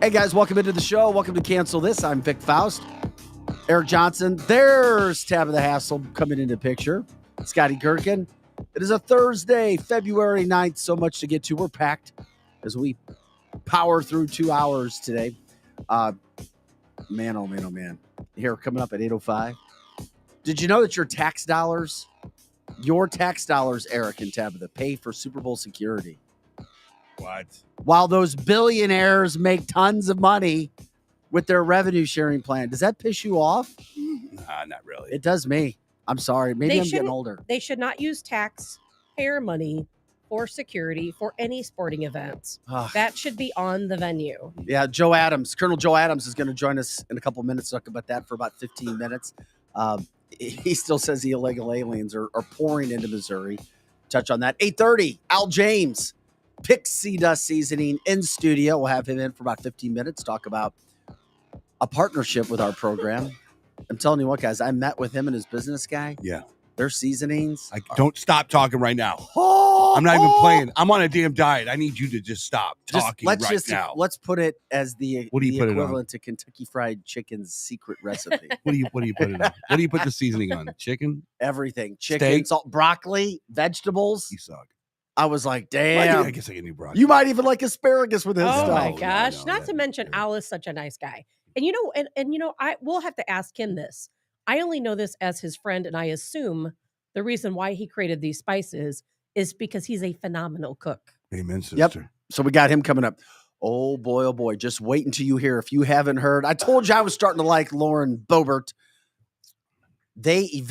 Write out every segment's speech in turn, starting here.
Hey guys, welcome into the show. Welcome to Cancel This. I'm Vic Faust. Eric Johnson. There's Tabitha Hassel coming into the picture. Scotty Gherkin. It is a Thursday, February 9th. So much to get to. We're packed as we power through 2 hours today. Man, oh man, oh man. Here, coming up at 8:05. Did you know that your tax dollars, Eric and Tabitha, pay for Super Bowl security? What? While those billionaires make tons of money with their revenue sharing plan. Does that piss you off? Nah, not really. It does me. I'm sorry. Maybe I'm getting older. They should not use taxpayer money for security for any sporting events. That should be on the venue. Yeah, Joe Adams. Colonel Joe Adams is going to join us in a couple minutes. Talk about that for about 15 minutes. He still says the illegal aliens are pouring into Missouri. Touch on that. 8:30, Al James. Pixie Dust Seasoning in studio. We'll have him in for about 15 minutes. Talk about a partnership with our program. I'm telling you what, guys, I met with him and his business guy. Yeah. Their seasonings. Don't stop talking right now. I'm not even playing. I'm on a damn diet. I need you to just stop talking now. Let's put it as the equivalent to Kentucky Fried Chicken's secret recipe. What do you put it on? What do you put the seasoning on? Chicken? Everything. Chicken, Steak? salt, broccoli, vegetables. You suck. I was like, damn. I guess I can do broccoli. You might even like asparagus with his stuff. Oh my gosh. no, Not to mention Al is such a nice guy. And I will have to ask him this. I only know this as his friend, and I assume the reason why he created these spices is because he's a phenomenal cook. Amen, sister. Yep. So we got him coming up. Oh boy. Just wait until you hear. If you haven't heard, I told you I was starting to like Lauren Boebert. She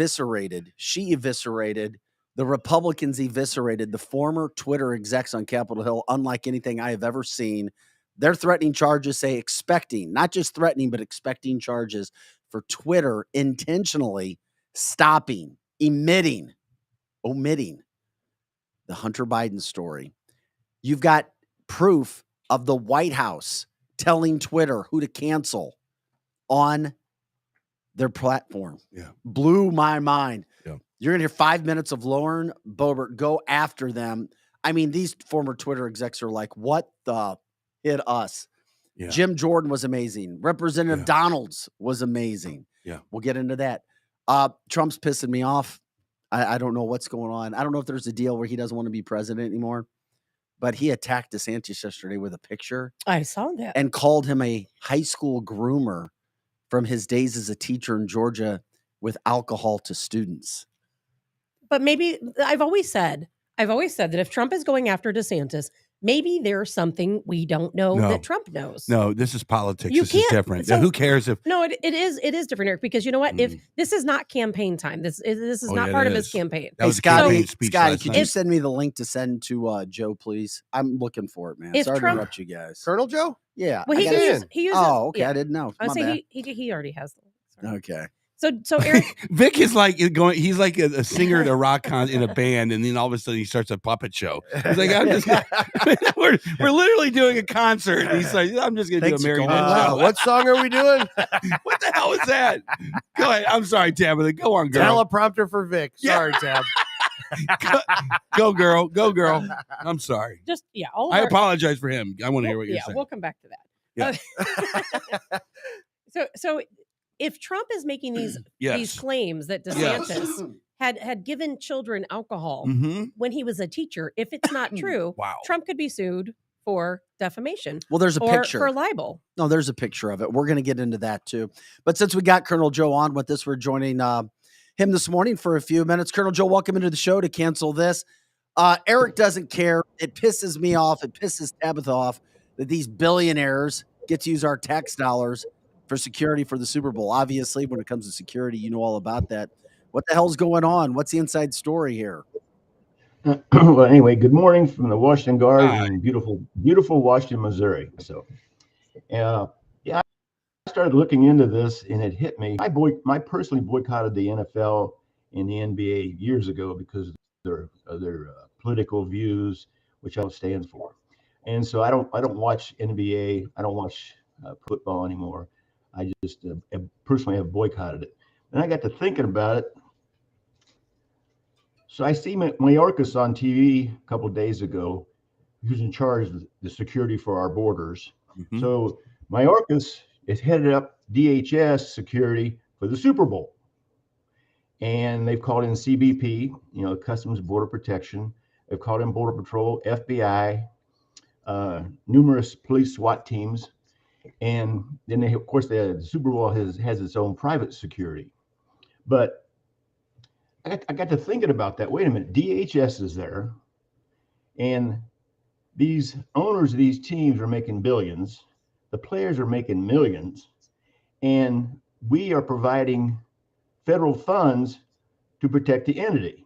eviscerated, the Republicans eviscerated the former Twitter execs on Capitol Hill, unlike anything I have ever seen. They're threatening charges, not just threatening, but expecting charges for Twitter intentionally stopping, omitting the Hunter Biden story. You've got proof of the White House telling Twitter who to cancel on their platform. Yeah. Blew my mind. Yeah. You're going to hear 5 minutes of Lauren Boebert go after them. I mean, these former Twitter execs are like, what the hit us? Yeah. Jim Jordan was amazing. Representative Donalds was amazing. Yeah. We'll get into that. Trump's pissing me off. I don't know what's going on. I don't know if there's a deal where he doesn't want to be president anymore, but he attacked DeSantis yesterday with a picture. I saw that. And called him a high school groomer from his days as a teacher in Georgia with alcohol to students. But maybe I've always said that if Trump is going after DeSantis, maybe there's something we don't know that Trump knows. No, this is politics. This is different. So, who cares if? No, it is different, Eric, because you know what? If this is not campaign time, this is not part of his campaign. That was a campaign speech. Scotty, could you send me the link to send to Joe, please? I'm looking for it, man. Sorry to interrupt you guys. Colonel Joe? Yeah. Well, he uses. Oh, okay. Yeah. I didn't know. I say he already has them. Okay. So Eric, Vic is like going. He's like a singer at a rock in a band, and then all of a sudden he starts a puppet show. He's like, I'm just. we're literally doing a concert. And he's like, I'm just going to do a marionette show. What song are we doing? What the hell is that? Go ahead. I'm sorry, Tabitha. Go on, girl. Teleprompter for Vic. Sorry, Tab. Go, girl. Go, girl. I'm sorry. I apologize for him. I want to hear what you're saying. Yeah, we'll come back to that. Yeah. So if Trump is making these claims that DeSantis had given children alcohol when he was a teacher, if it's not true, Trump could be sued for defamation. Well, there's a picture for libel. No, there's a picture of it. We're going to get into that too. But since we got Colonel Joe on with us, we're joining him this morning for a few minutes. Colonel Joe, welcome into the show to Cancel This. Eric doesn't care. It pisses me off. It pisses Tabitha off that these billionaires get to use our tax dollars for security for the Super Bowl. Obviously, when it comes to security, you know all about that. What the hell's going on? What's the inside story here? Well, anyway, good morning from the Washington Guard in beautiful Washington, Missouri. So, I started looking into this, and it hit me. I personally boycotted the NFL and the NBA years ago because of their political views, which I stand for. And so I don't watch NBA. I don't watch football anymore. I just personally have boycotted it. And I got to thinking about it. So I see Mayorkas on TV a couple of days ago, who's in charge of the security for our borders. Mhm. So Mayorkas is headed up DHS security for the Super Bowl. And they've called in CBP, Customs Border Protection. They've called in Border Patrol, FBI, numerous police SWAT teams. And then, of course, the Super Bowl has its own private security. But I got to thinking about that. Wait a minute, DHS is there. And these owners of these teams are making billions. The players are making millions. And we are providing federal funds to protect the entity.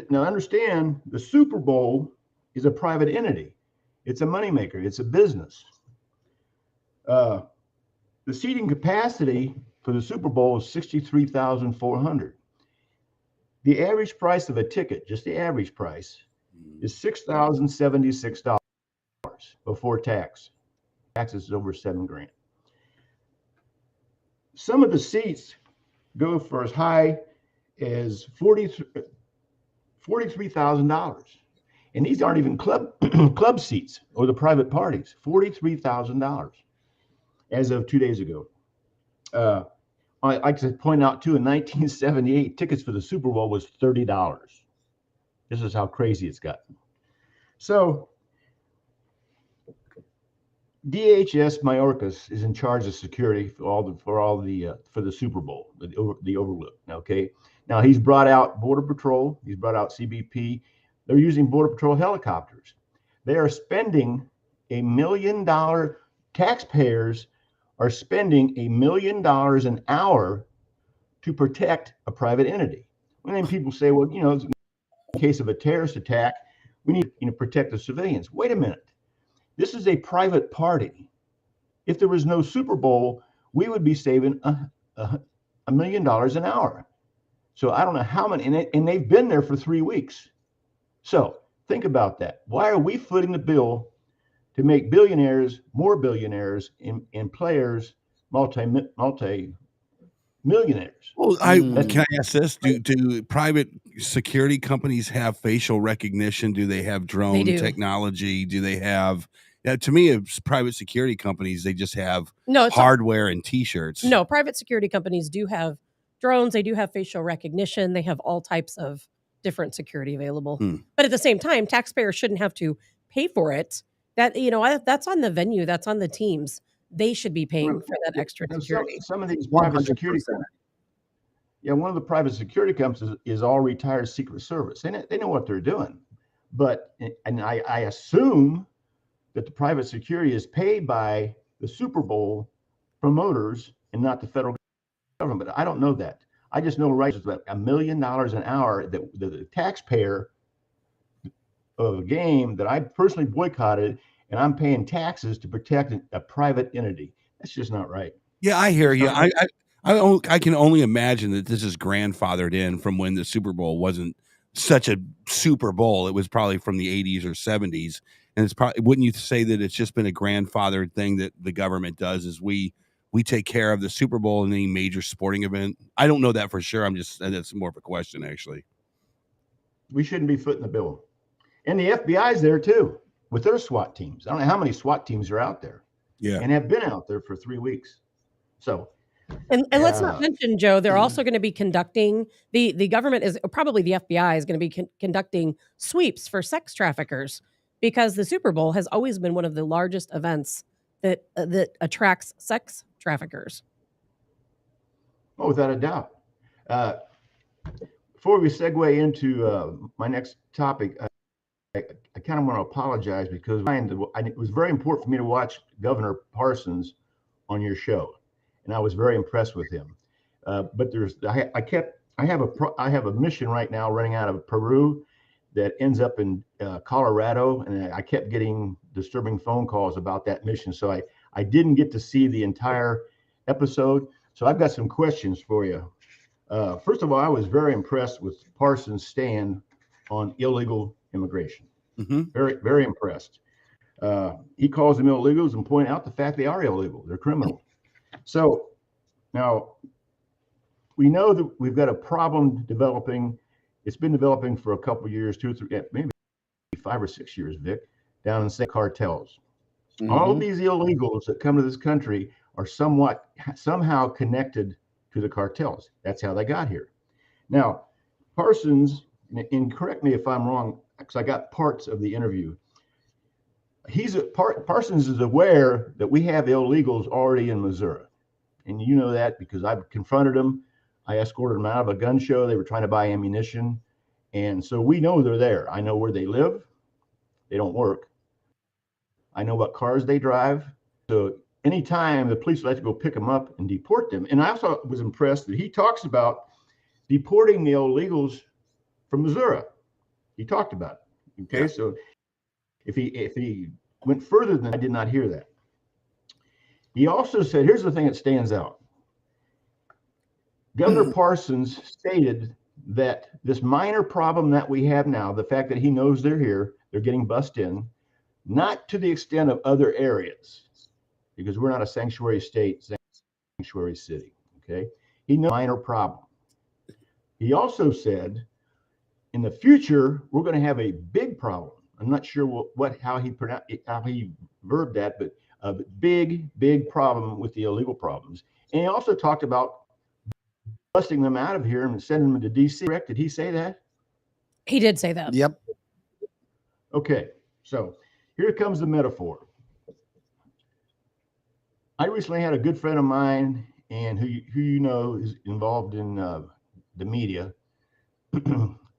Now, understand, the Super Bowl is a private entity. It's a moneymaker. It's a business. The seating capacity for the Super Bowl is 63,400. The average price of a ticket, just the average price, is $6,076 before tax. Taxes is over $7,000. Some of the seats go for as high as $43,000. And these aren't even club seats or the private parties. $43,000 as of 2 days ago. I like to point out too, in 1978, tickets for the Super Bowl was $30. This is how crazy it's gotten. So DHS Mayorkas is in charge of security for the Super Bowl, the Overlook. Okay, now he's brought out Border Patrol, he's brought out CBP. They're using Border Patrol helicopters. They are spending $1 million. Taxpayers are spending $1 million an hour to protect a private entity. And then people say, well, in case of a terrorist attack, we need to protect the civilians. Wait a minute. This is a private party. If there was no Super Bowl, we would be saving $1 million an hour. So I don't know how many, and they've been there for 3 weeks. So think about that. Why are we footing the bill to make billionaires more billionaires and players multi-millionaires? Well, can I ask this? Do private security companies have facial recognition? Do they have drone technology? Do they have? To me, it's private security companies. They just have hardware and T-shirts. No, private security companies do have drones. They do have facial recognition. They have all types of different security available. But at the same time, taxpayers shouldn't have to pay for it. That that's on the venue. That's on the teams. They should be paying for that extra security. Some of these private security companies. Yeah, one of the private security companies is all retired Secret Service. They know what they're doing. But I assume that the private security is paid by the Super Bowl promoters and not the federal government. I don't know that. I just know right that $1 million an hour that the taxpayer of a game that I personally boycotted, and I'm paying taxes to protect a private entity. That's just not right. Yeah, I hear you. I can only imagine that this is grandfathered in from when the Super Bowl wasn't such a Super Bowl. It was probably from the 80s or 70s. And it's probably, wouldn't you say that it's just been a grandfathered thing that the government does is we take care of the Super Bowl and any major sporting event? I don't know that for sure. That's more of a question, actually. We shouldn't be footing the bill. And the FBI's there too with their SWAT teams. I don't know how many SWAT teams are out there. Yeah. And have been out there for 3 weeks. So. And let's not mention, Joe, they're also going to be conducting, the government is, probably the FBI is going to be conducting sweeps for sex traffickers, because the Super Bowl has always been one of the largest events that attracts sex traffickers. Oh, without a doubt. Before we segue into my next topic, I kind of want to apologize because it was very important for me to watch Governor Parsons on your show, and I was very impressed with him. But I have a mission right now running out of Peru that ends up in Colorado, and I kept getting disturbing phone calls about that mission. So I didn't get to see the entire episode. So I've got some questions for you. First of all, I was very impressed with Parsons' stand on illegal immigration. Mm-hmm. Very, very impressed. He calls them illegals and point out the fact they are illegal. They're criminal. So Now, we know that we've got a problem developing. It's been developing for a couple of years, 2 or 3, maybe 5 or 6 years, Vic, down in, say, cartels. All of these illegals that come to this country are somehow connected to the cartels. That's how they got here. Now, Parsons, and correct me if I'm wrong, because I got parts of the interview. Parsons is aware that we have illegals already in Missouri. And you know that because I've confronted them. I escorted them out of a gun show. They were trying to buy ammunition. And so we know they're there. I know where they live. They don't work. I know what cars they drive. So anytime the police like to go pick them up and deport them. And I also was impressed that he talks about deporting the illegals from Missouri. He talked about it. Okay, yeah. So if he went further than I did not hear that. He also said, here's the thing that stands out. Governor Parsons stated that this minor problem that we have now, the fact that he knows they're here, they're getting bussed in, not to the extent of other areas, because we're not a sanctuary state, sanctuary city, okay? He knows minor problem. He also said, in the future, we're going to have a big problem. I'm not sure how he verbed that, but a big problem with the illegal problems. And he also talked about busting them out of here and sending them to D.C. Correct? Did he say that? He did say that. Yep. Okay, so here comes the metaphor. I recently had a good friend of mine, and who you know is involved in the media,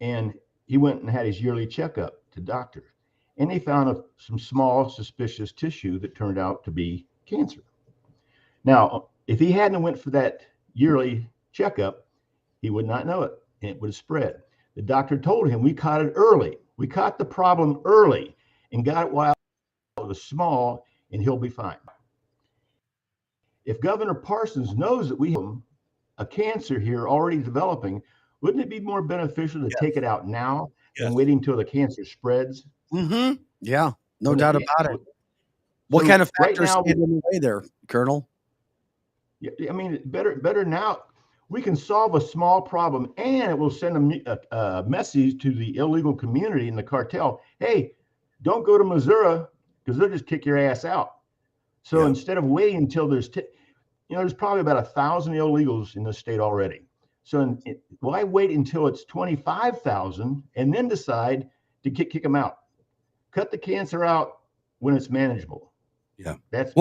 and he went and had his yearly checkup to doctor, and they found some small suspicious tissue that turned out to be cancer. Now, if he hadn't went for that yearly checkup, he would not know it, and it would have spread. The doctor told him, we caught it early. We caught the problem early and got it while it was small, and he'll be fine. If Governor Parsons knows that we have a cancer here already developing, wouldn't it be more beneficial to take it out now than waiting until the cancer spreads? Yeah, no doubt about it. What kind of factors get in the way there, Colonel? I mean, better now. We can solve a small problem, and it will send a message to the illegal community in the cartel. Hey, don't go to Missouri because they'll just kick your ass out. So instead of waiting until there's probably about 1,000 illegals in the state already. So why wait until it's 25,000 and then decide to kick them out? Cut the cancer out when it's manageable. Yeah, that's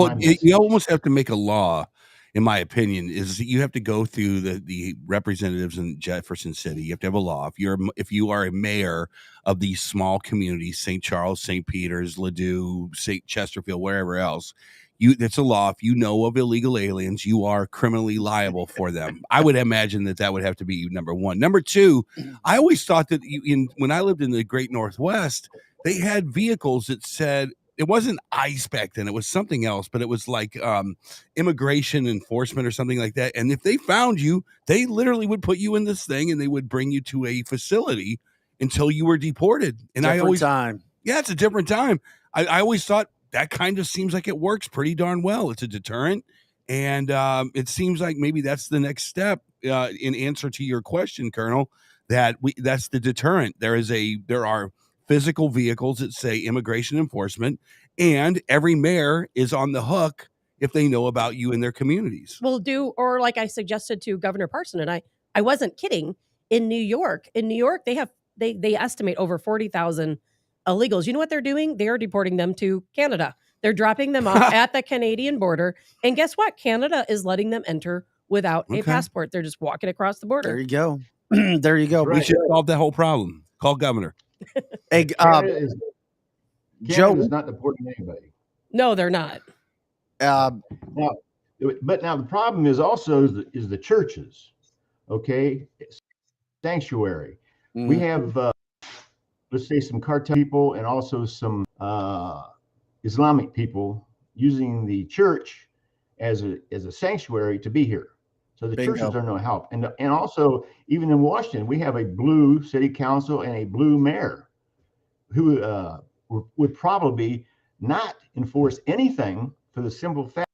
you almost have to make a law. In my opinion, is that you have to go through the representatives in Jefferson City. You have to have a law. If you are a mayor of these small communities, St. Charles, St. Peter's, Ladue, St. Chesterfield, wherever else, it's a law. If you know of illegal aliens, you are criminally liable for them. I would imagine that would have to be number one. Number two, I always thought that when I lived in the Great Northwest, they had vehicles that said, it wasn't ICE back then. It was something else, but it was like immigration enforcement or something like that. And if they found you, they literally would put you in this thing and they would bring you to a facility until you were deported. And it's a different time. I always thought that kind of seems like it works pretty darn well. It's a deterrent. And it seems like maybe that's the next step in answer to your question, Colonel, that's the deterrent. There are physical vehicles that say immigration enforcement, and every mayor is on the hook if they know about you in their communities. Or like I suggested to Governor Parson, and I wasn't kidding. In New York, they estimate over 40,000 illegals. You know what they're doing? They are deporting them to Canada. They're dropping them off at the Canadian border. And guess what? Canada is letting them enter without a passport. They're just walking across the border. There you go. There you go. Right. We should solve that whole problem. Call Governor. Hey, Canada's not deporting anybody. No, they're not. Now the problem is also the churches. Okay, sanctuary. We have let's say some cartel people and also some Islamic people using the church as a sanctuary to be here. So the churches are no help. And also, even in Washington, we have a blue city council and a blue mayor who would probably not enforce anything for the simple fact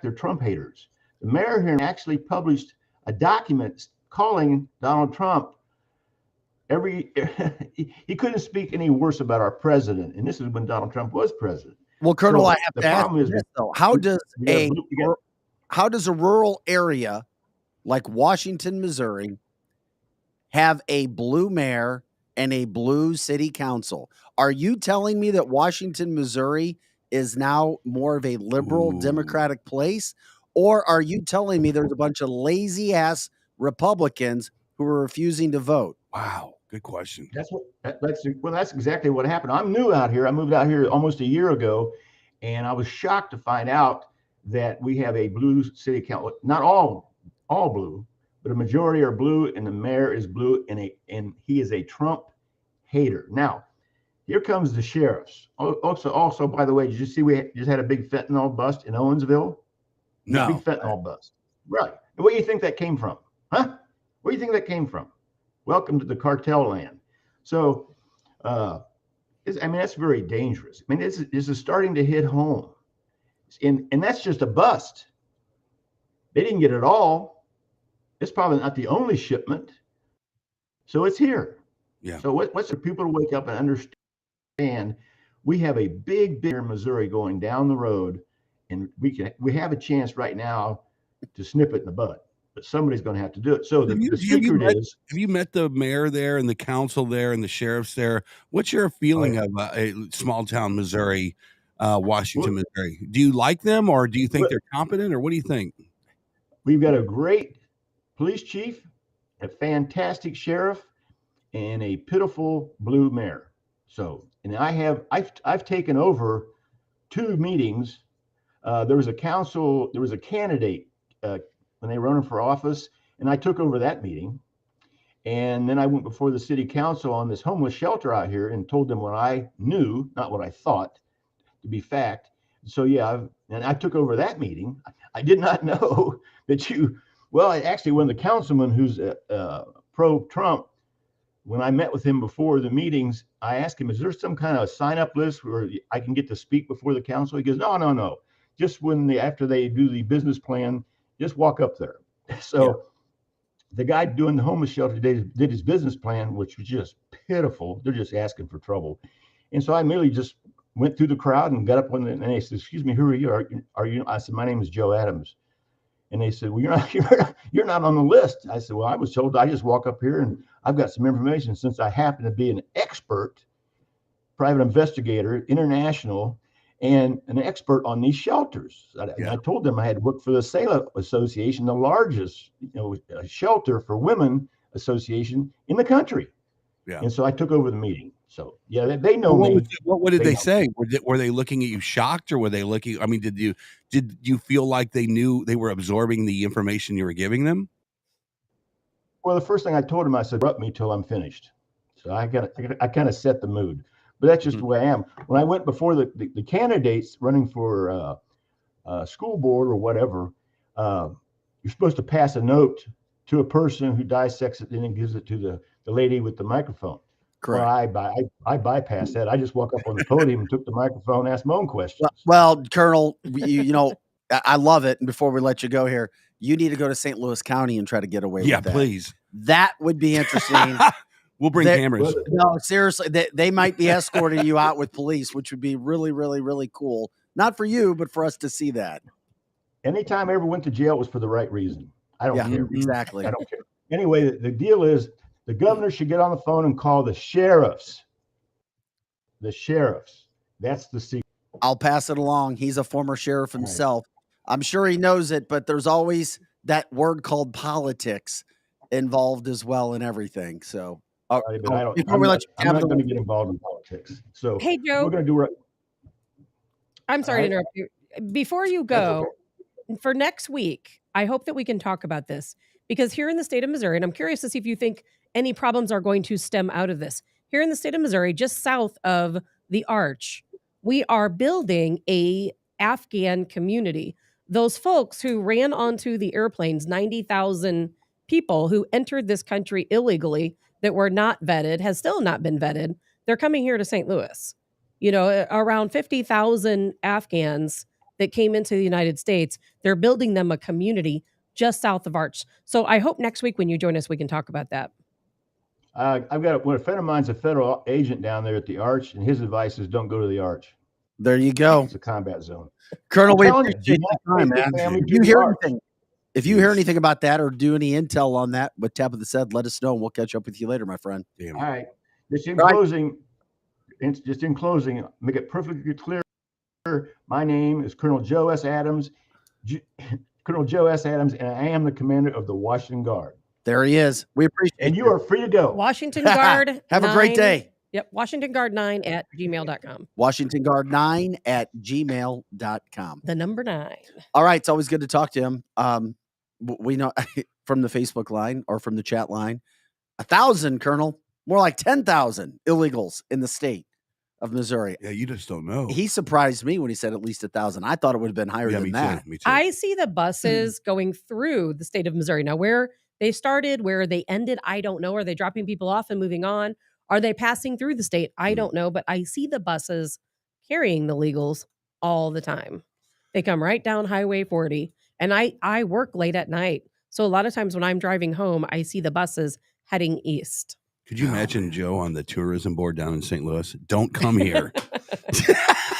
they're Trump haters. The mayor here actually published a document calling Donald Trump he couldn't speak any worse about our president. And this is when Donald Trump was president. Well, Colonel, So I have the to ask problem you is this, though. How does a rural area like Washington, Missouri, have a blue mayor and a blue city council? Are you telling me that Washington, Missouri is now more of a liberal Democratic place? Or are you telling me there's a bunch of lazy ass Republicans who are refusing to vote? Wow, good question. That's exactly what happened. I'm new out here. I moved out here almost a year ago, and I was shocked to find out that we have a blue city council. Not all blue, but a majority are blue, and the mayor is blue, and he is a Trump hater. Now, here comes the sheriffs. Also, by the way, did you see we just had a big fentanyl bust in Owensville? No. Big fentanyl bust. Right. And what do you think that came from? Huh? Where do you think that came from? Welcome to the cartel land. So, that's very dangerous. I mean, this is starting to hit home. And that's just a bust. They didn't get it all. It's probably not the only shipment. So it's here. Yeah. So what's for people to wake up and understand we have a big Missouri going down the road, and we have a chance right now to snip it in the bud. But somebody's going to have to do it. So the secret is: have you met the mayor there and the council there and the sheriffs there? What's your feeling of a small town Missouri, Washington, Missouri? Do you like them, or do you think they're competent, or what do you think? We've got a great police chief, a fantastic sheriff, and a pitiful blue mayor. So, and I've taken over 2 meetings. There was a candidate when they were running for office, and I took over that meeting. And then I went before the city council on this homeless shelter out here and told them what I knew, not what I thought to be fact. So and I took over that meeting. I did not know that actually one of the councilmen who's pro-Trump, when I met with him before the meetings, I asked him, is there some kind of sign-up list where I can get to speak before the council? He goes, no. Just after they do the business plan, just walk up there. So the guy doing the homeless shelter did his business plan, which was just pitiful. They're just asking for trouble. And so I immediately just went through the crowd and got up and they said, excuse me, who are you? Are you? I said, my name is Joe Adams. And they said, well, you're not on the list. I said, well, I was told I just walk up here and I've got some information since I happen to be an expert, private investigator, international, and an expert on these shelters. I told them I had worked for the Sailor Association, the largest shelter for women association in the country. Yeah. And so I took over the meeting. So they know me. What did they say? Were they looking at you shocked, or were they looking? I mean, did you feel like they knew they were absorbing the information you were giving them? Well, the first thing I told them, I said, "Interrupt me till I'm finished." So I kind of set the mood. But that's just the way I am. When I went before the candidates running for school board or whatever, you're supposed to pass a note to a person who dissects it and then gives it to the lady with the microphone. Correct. Well, I bypassed that. I just walked up on the podium and took the microphone, asked my own questions. Well, Colonel, I love it. And before we let you go here, you need to go to St. Louis County and try to get away with that. Yeah, please. That would be interesting. We'll bring cameras. No, seriously, they might be escorting you out with police, which would be really, really, really cool. Not for you, but for us to see that. Anytime I ever went to jail, it was for the right reason. I don't care. Exactly. I don't care. Anyway, the deal is the governor should get on the phone and call the sheriffs. The sheriffs. That's the secret. I'll pass it along. He's a former sheriff himself. Right. I'm sure he knows it, but there's always that word called politics involved as well in everything. So. I'm not going to get involved in politics. So hey, Joe, we're going to do right. I'm sorry to interrupt you. Before you go, for next week, I hope that we can talk about this, because here in the state of Missouri, and I'm curious to see if you think any problems are going to stem out of this. Here in the state of Missouri, just south of the Arch, we are building a Afghan community. Those folks who ran onto the airplanes, 90,000 people who entered this country illegally, that were not vetted, has still not been vetted. They're coming here to St. Louis. Around 50,000 Afghans that came into the United States. They're building them a community just south of Arch. So I hope next week when you join us, we can talk about that. I've got a friend of mine's a federal agent down there at the Arch, and his advice is don't go to the Arch. There you go. It's a combat zone. Colonel, we telling you, appreciate do your time, not take man. your family If to you the hear Arch. anything, if you hear anything about that or do any intel on that, what Tabitha said, let us know, and we'll catch up with you later, my friend. Damn. All right. Just in Right. closing, make it perfectly clear. My name is Colonel Joe S. Adams, Colonel Joe S. Adams, and I am the commander of the Washington Guard. There he is. We appreciate And you are free to go. Washington Guard. Have a great 9 day. Yep. WashingtonGuard9@gmail.com. WashingtonGuard9@gmail.com. The number 9. All right. It's always good to talk to him. We know from the Facebook line or from the chat line, 1,000, Colonel, more like 10,000 illegals in the state of Missouri. Yeah, you just don't know. He surprised me when he said at least 1,000. I thought it would have been higher than me that. Too. Me too. I see the buses going through the state of Missouri. Now, where they started, where they ended, I don't know. Are they dropping people off and moving on? Are they passing through the state? I don't know, but I see the buses carrying the legals all the time. They come right down Highway 40, and I work late at night. So a lot of times when I'm driving home, I see the buses heading east. Could you imagine Joe on the tourism board down in St. Louis? Don't come here.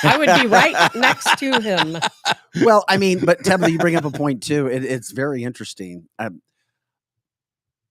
I would be right next to him. Well, I mean, but Tabitha, you bring up a point too. It's very interesting.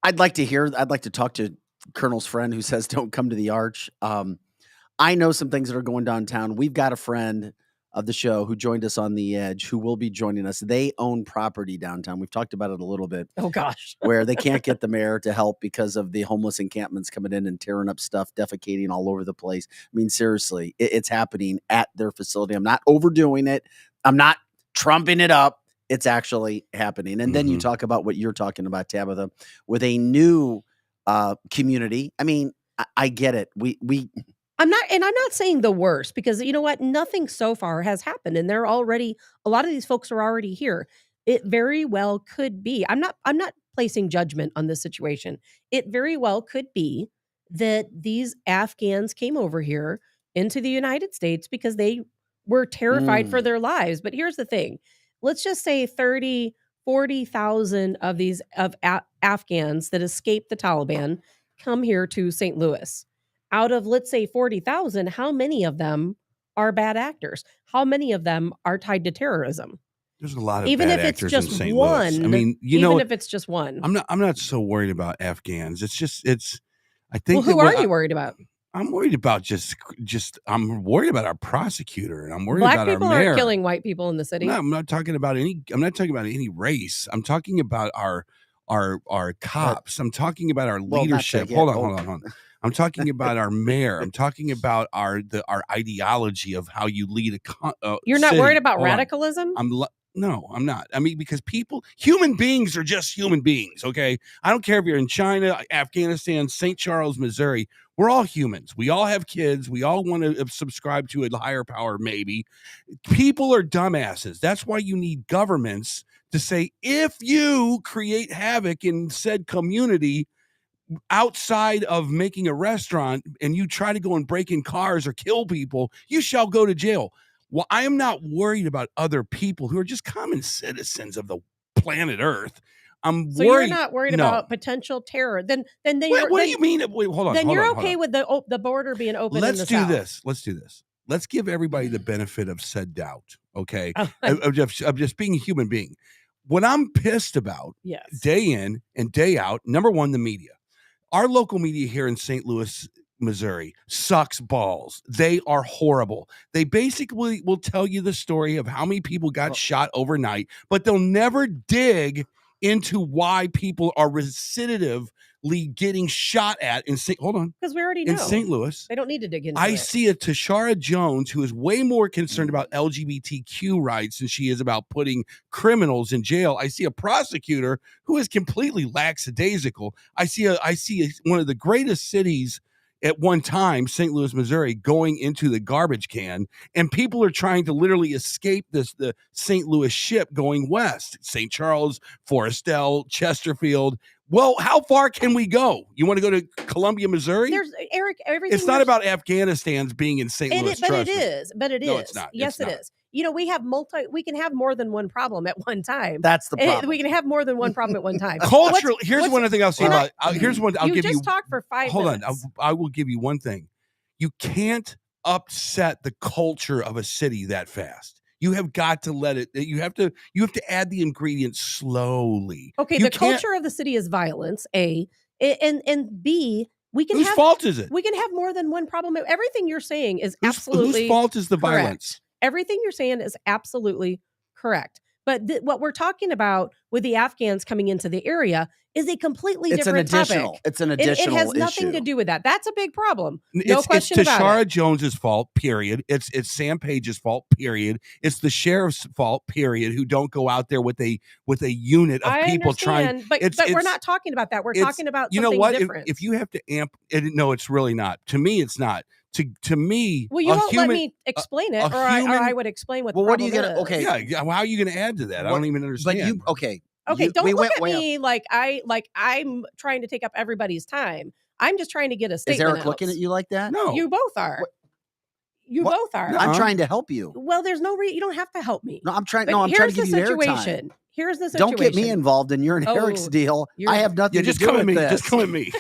I'd like to talk to Colonel's friend who says don't come to the Arch. I know some things that are going downtown. We've got a friend of the show who joined us on the Edge who will be joining us. They own property downtown. We've talked about it a little bit. Oh, gosh. Where they can't get the mayor to help because of the homeless encampments coming in and tearing up stuff, defecating all over the place. I mean, seriously, it's happening at their facility. I'm not overdoing it. I'm not trumping it up. It's actually happening. And then you talk about what you're talking about, Tabitha, with a new community. I mean, I get it. I'm not saying the worst, because you know what? Nothing so far has happened, and a lot of these folks are already here. It very well could be. I'm not placing judgment on this situation. It very well could be that these Afghans came over here into the United States because they were terrified for their lives. But here's the thing. Let's just say 30, 40,000 of these Afghans that escaped the Taliban come here to St. Louis. Out of, let's say, 40,000, how many of them are bad actors? How many of them are tied to terrorism? There's a lot of even bad if it's actors just in St. one. Louis. I mean, even if it's just one. I'm not so worried about Afghans. I think. Well, who are you worried about? I'm worried about I'm worried about our prosecutor, and I'm worried Black about our people mayor. aren't killing white people in the city. No, I'm not talking about any race. I'm talking about our cops. I'm talking about our leadership. Hold on. I'm talking about our mayor. I'm talking about our ideology of how you lead a You're not city. worried about radicalism? No, I'm not. I mean, because human beings are just human beings, okay? I don't care if you're in China, Afghanistan, St. Charles, Missouri. We're all humans. We all have kids. We all want to subscribe to a higher power, maybe. People are dumbasses. That's why you need governments to say, if you create havoc in said community outside of making a restaurant and you try to go and break in cars or kill people, you shall go to jail. Well, I am not worried about other people who are just common citizens of the planet Earth. So you're not worried about potential terror. Then what do you mean? Wait, hold on. Then you're okay with the border being open. Let's do this. Let's give everybody the benefit of said doubt. Okay, of just being a human being. What I'm pissed about, day in and day out. Number one, the media. Our local media here in St. Louis, Missouri, sucks balls. They are horrible. They basically will tell you the story of how many people got shot overnight, but they'll never dig into why people are recidivistically getting shot at in St. Because we already know. In St. Louis. They don't need to dig into I it. see a Tashara Jones who is way more concerned about LGBTQ rights than she is about putting criminals in jail. I see a prosecutor who is completely lackadaisical. I see one of the greatest cities at one time, St. Louis, Missouri, going into the garbage can, and people are trying to literally escape the St. Louis ship going west. St. Charles, Forestell, Chesterfield. Well, how far can we go? You want to go to Columbia, Missouri? Eric, everything. It's not about Afghanistan's being in St. Louis. But it is. No, it's not. Yes, it is. we have we can have more than one problem at one time. That's the problem. We can have more than one problem at one time. Cultural. Here's one other thing I'll say can about. Here's one. I'll you give just you. talked for 5 Hold minutes. on. I will give you one thing. You can't upset the culture of a city that fast. You have got to let it. You have to add the ingredients slowly. Okay, You the can't- culture of the city is violence. A and B. We can Whose have fault is it? we can have more than one problem. Everything you're saying is absolutely Whose fault is the correct. violence? Everything you're saying is absolutely correct. But what we're talking about with the Afghans coming into the area is a completely different topic. It's an additional It has nothing to issue. do with that. That's a big problem. No question it's about Tashara it. Jones's fault, period. It's Sam Page's fault, period. It's the sheriff's fault, period, who don't go out there with a unit of I people trying. understand, but we're not talking about that. We're talking about you know something what? different. If you have to amp it, no, it's really not. To me, it's not. To me, well, you won't let me explain it, or I would explain what. Well, the what are you problem gonna? is. Okay, yeah. How are you going to add to that? I don't even understand. But you okay? Okay, don't we look went at way me like I'm trying to take up everybody's time. I'm just trying to get a Is statement. Eric looking at you like that? No, You both are. You What? both are. I'm trying to help you. Well, there's no reason. You don't have to help me. No, I'm trying. But No, I'm trying to give here's you the airtime. situation. Here's the situation. Don't get me involved in your and Eric's Oh, deal. I have nothing yeah, to just do come with at me. this. Just come at me.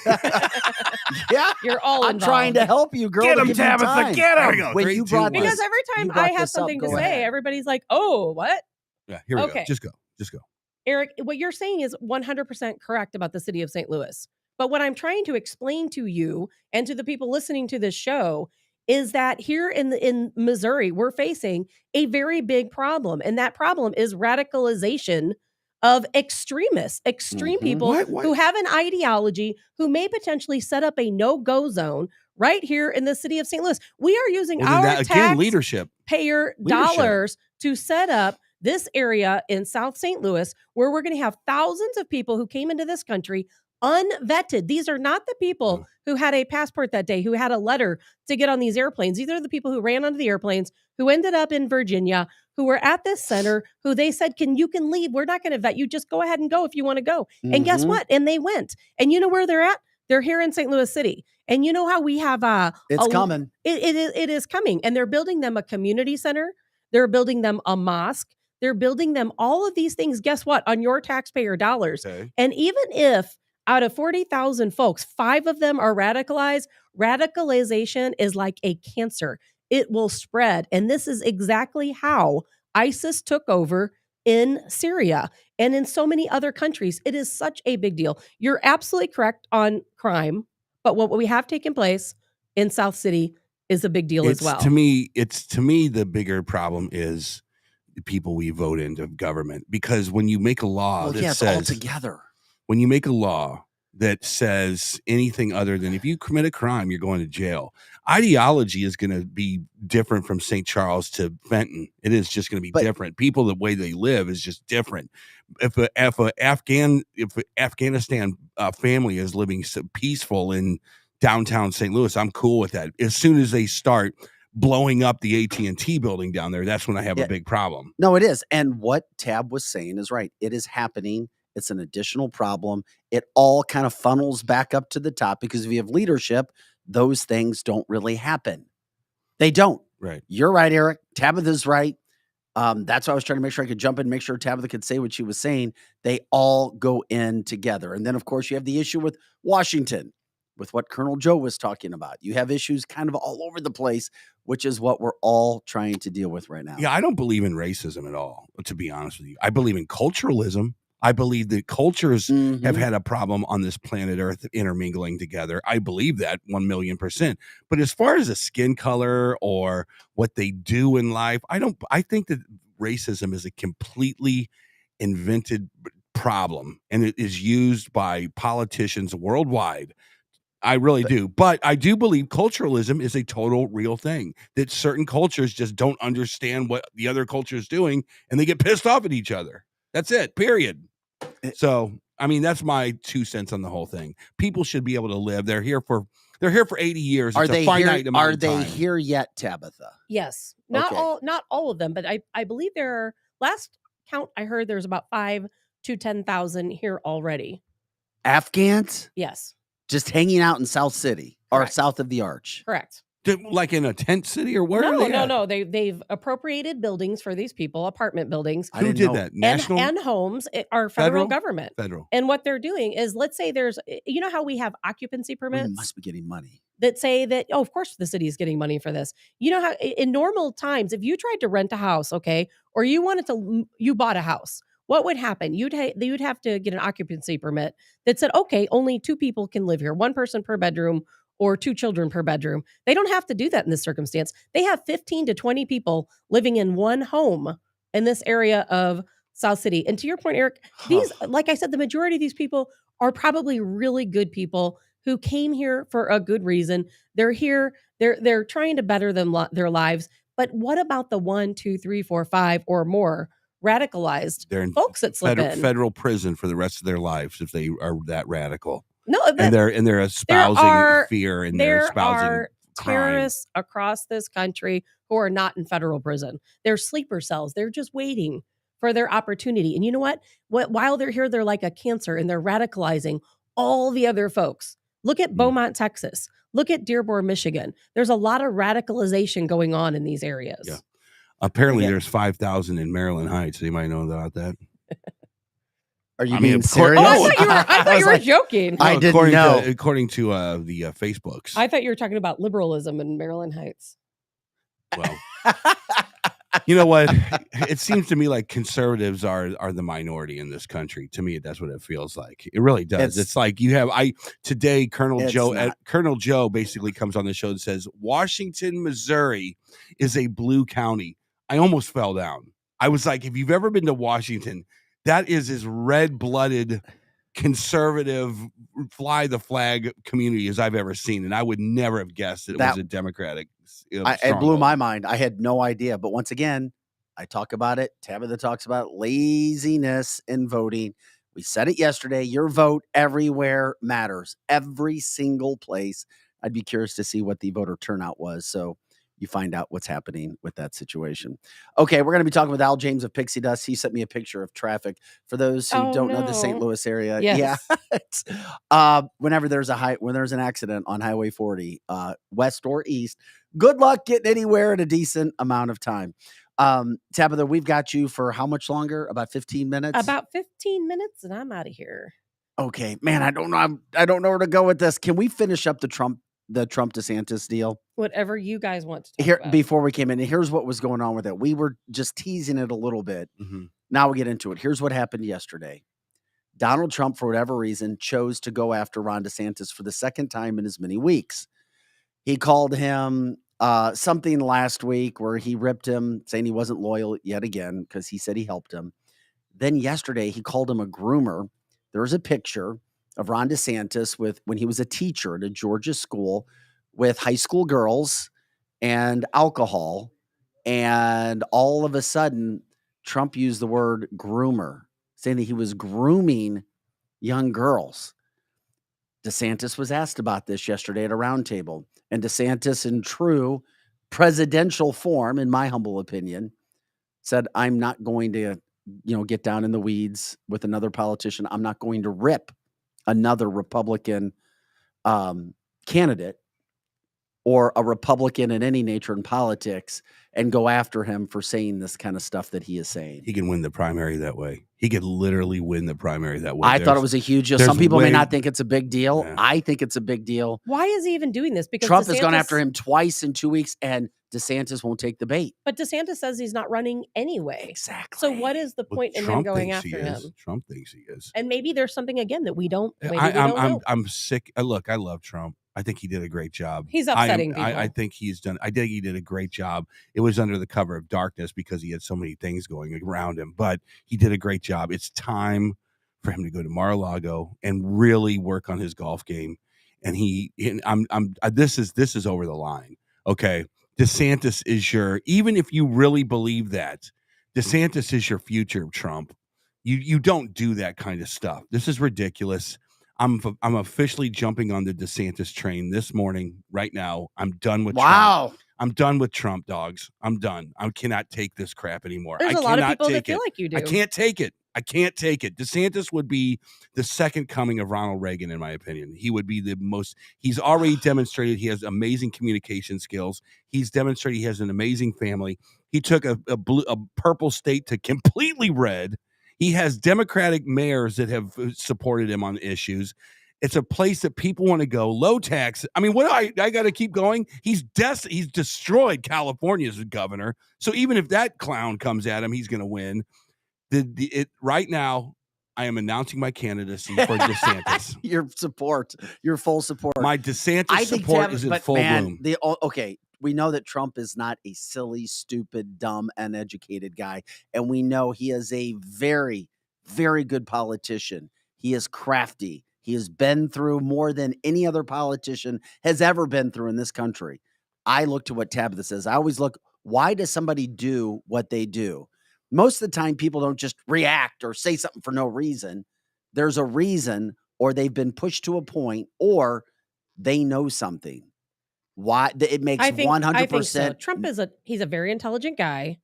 Yeah, You're all I'm trying to help you, girl. Get to him, give you Tabitha, time. get him. There we go. When 3, you 2, brought 1. because this- every time you brought I have this up, something to go say, ahead. everybody's like, "Oh, what?" Yeah, here we Okay. go. Just go. Just go. Eric, what you're saying is 100% correct about the city of St. Louis. But what I'm trying to explain to you and to the people listening to this show is that here in Missouri, we're facing a very big problem. And that problem is radicalization of extremists, extreme Mhm. people What? who have an ideology, who may potentially set up a no-go zone right here in the city of St. Louis. We are using Well, then our that, again, tax leadership. payer Leadership. dollars to set up this area in South St. Louis, where we're going to have thousands of people who came into this country unvetted. These are not the people who had a passport that day, who had a letter to get on these airplanes. These are the people who ran onto the airplanes, who ended up in Virginia, who were at this center, who they said, you can leave. We're not going to vet you. Just go ahead and go if you want to go. And guess Mhm. what? And they went. And you know where they're at? They're here in St. Louis City. And you know how we have It's coming. It is coming. And they're building them a community center. They're building them a mosque. They're building them all of these things. Guess what? On your taxpayer dollars. Okay. And even if out of 40,000 folks, 5 of them are radicalized, radicalization is like a cancer. It will spread. And this is exactly how ISIS took over in Syria and in so many other countries. It is such a big deal. You're absolutely correct on crime, but what we have taken place in South City is a big deal as well. To me, the bigger problem is the people we vote into government, because when you make a law that it's all says together. when you make a law that says anything other than if you commit a crime, you're going to jail. Ideology is going to be different from St. Charles to Fenton. It is just going to be different. People, the way they live is just different. If a Afghanistan family is living so peaceful in downtown St. Louis, I'm cool with that. As soon as they start blowing up the AT&T building down there, that's when I have a big problem. No, it is. And what Tab was saying is right. It is happening. It's an additional problem. It all kind of funnels back up to the top because if you have leadership, those things don't really happen. They don't. Right. You're right, Eric. Tabitha's right. That's why I was trying to make sure I could jump in and make sure Tabitha could say what she was saying. They all go in together. And then, of course, you have the issue with Washington, with what Colonel Joe was talking about. You have issues kind of all over the place, which is what we're all trying to deal with right now. Yeah, I don't believe in racism at all, to be honest with you. I believe in culturalism. I believe that cultures have had a problem on this planet Earth intermingling together. I believe that 1,000,000%. But as far as a skin color or what they do in life, I think that racism is a completely invented problem, and it is used by politicians worldwide. I really do. But I do believe culturalism is a total real thing, that certain cultures just don't understand what the other culture is doing and they get pissed off at each other. That's it, period. So, I mean, that's my 2 cents on the whole thing. People should be able to live. They're here for 80 years. Are It's they a finite amount Are of they time. here yet, Tabitha? Yes. Not Okay. all of them, but I believe there are, last count I heard there's about 5,000 to 10,000 here already. Afghans? Yes. Just hanging out in South City or Correct. south of the Arch. Correct. Like in a tent city or where? No. They've appropriated buildings for these people, apartment buildings. Who did that? National and homes are federal government. Federal. And what they're doing is, let's say there's, you know how we have occupancy permits? We must be getting money. That say that, oh, of course the city is getting money for this. You know how in normal times, if you tried to rent a house, okay, or you bought a house, what would happen? You'd have to get an occupancy permit that said, okay, only 2 people can live here, 1 person per bedroom or 2 children per bedroom. They don't have to do that in this circumstance. They have 15 to 20 people living in one home in this area of South City. And to your point, Eric, these, like I said, the majority of these people are probably really good people who came here for a good reason. They're here. They're trying to better their lives. But what about the 1, 2, 3, 4, 5 or more radicalized folks that slip in federal prison for the rest of their lives if they are that radical? No, and they're espousing fear and they're espousing are terrorists across this country who are not in federal prison. They're sleeper cells. They're just waiting for their opportunity. And you know what? While they're here, they're like a cancer and they're radicalizing all the other folks. Look at Beaumont, Texas. Look at Dearborn, Michigan. There's a lot of radicalization going on in these areas. Yeah. Apparently, there's 5,000 in Maryland Heights. You might know about that. Are you being serious? Oh, I thought you were joking. I didn't know. According to the Facebooks. I thought you were talking about liberalism in Maryland Heights. Well, you know what? It seems to me like conservatives are the minority in this country. To me, that's what it feels like. It really does. It's like you have today. Colonel Joe basically comes on the show and says Washington, Missouri is a blue county. I almost fell down. I was like, if you've ever been to Washington, that is as red-blooded, conservative, fly the flag community as I've ever seen, and I would never have guessed that it was a Democratic. It blew my mind. I had no idea. But once again, I talk about it. Tabitha talks about laziness in voting. We said it yesterday. Your vote everywhere matters. Every single place. I'd be curious to see what the voter turnout was. So you find out what's happening with that situation. Okay, we're going to be talking with Al James of Pixie Dust. He sent me a picture of traffic. For those who don't know the St. Louis area, whenever there's an accident on Highway 40, west or east, good luck getting anywhere in a decent amount of time. Tabitha, we've got you for how much longer? About 15 minutes? About 15 minutes, and I'm out of here. Okay, man, I don't know. I don't know where to go with this. Can we finish up the Trump DeSantis deal? Whatever you guys want to talk about. Before we came in, here's what was going on with it. We were just teasing it a little bit. Mm-hmm. Now we get into it. Here's what happened yesterday. Donald Trump, for whatever reason, chose to go after Ron DeSantis for the second time in as many weeks. He called him something last week where he ripped him, saying he wasn't loyal yet again because he said he helped him. Then yesterday, he called him a groomer. There was a picture of Ron DeSantis when he was a teacher at a Georgia school with high school girls and alcohol. And all of a sudden, Trump used the word groomer, saying that he was grooming young girls. DeSantis was asked about this yesterday at a roundtable. And DeSantis, in true presidential form, in my humble opinion, said, I'm not going to, get down in the weeds with another politician. I'm not going to rip another Republican candidate or a Republican in any nature in politics and go after him for saying this kind of stuff that he is saying. He can win the primary that way. He could literally win the primary that way. I thought it was a huge deal. Some people may not think it's a big deal. Yeah. I think it's a big deal. Why is he even doing this? Because Trump has gone after him twice in 2 weeks, and DeSantis won't take the bait. But DeSantis says he's not running anyway. Exactly. So what is the point in him going after him? Trump thinks he is. And maybe there's something, again, that we don't know. I'm sick. Look, I love Trump. I think he did a great job. He's upsetting people. I think I think he did a great job. It was under the cover of darkness because he had so many things going around him, but he did a great job. It's time for him to go to Mar-a-Lago and really work on his golf game. And this is over the line. Okay. DeSantis is even if you really believe that, DeSantis is your future, Trump. You don't do that kind of stuff. This is ridiculous. I'm officially jumping on the DeSantis train this morning, right now. I'm done with Trump. I'm done with Trump, dogs. I'm done. I cannot take this crap anymore. There's a lot of people that feel like you do. I can't take it. I can't take it. DeSantis would be the second coming of Ronald Reagan, in my opinion. He would be the most. He's already demonstrated he has amazing communication skills. He's demonstrated he has an amazing family. He took a purple state to completely red. He has Democratic mayors that have supported him on issues. It's a place that people want to go. Low tax. I mean, what I got to keep going. He's destroyed California's governor. So even if that clown comes at him, he's going to win. Right now, I am announcing my candidacy for DeSantis. Your full support. My DeSantis support is in full bloom. Okay, we know that Trump is not a silly, stupid, dumb, uneducated guy, and we know he is a very, very good politician. He is crafty. He has been through more than any other politician has ever been through in this country. I look to what Tabitha says. I always look, why does somebody do what they do? Most of the time, people don't just react or say something for no reason. There's a reason, or they've been pushed to a point, or they know something. Why? It makes 100%. I think so. Trump he's a very intelligent guy.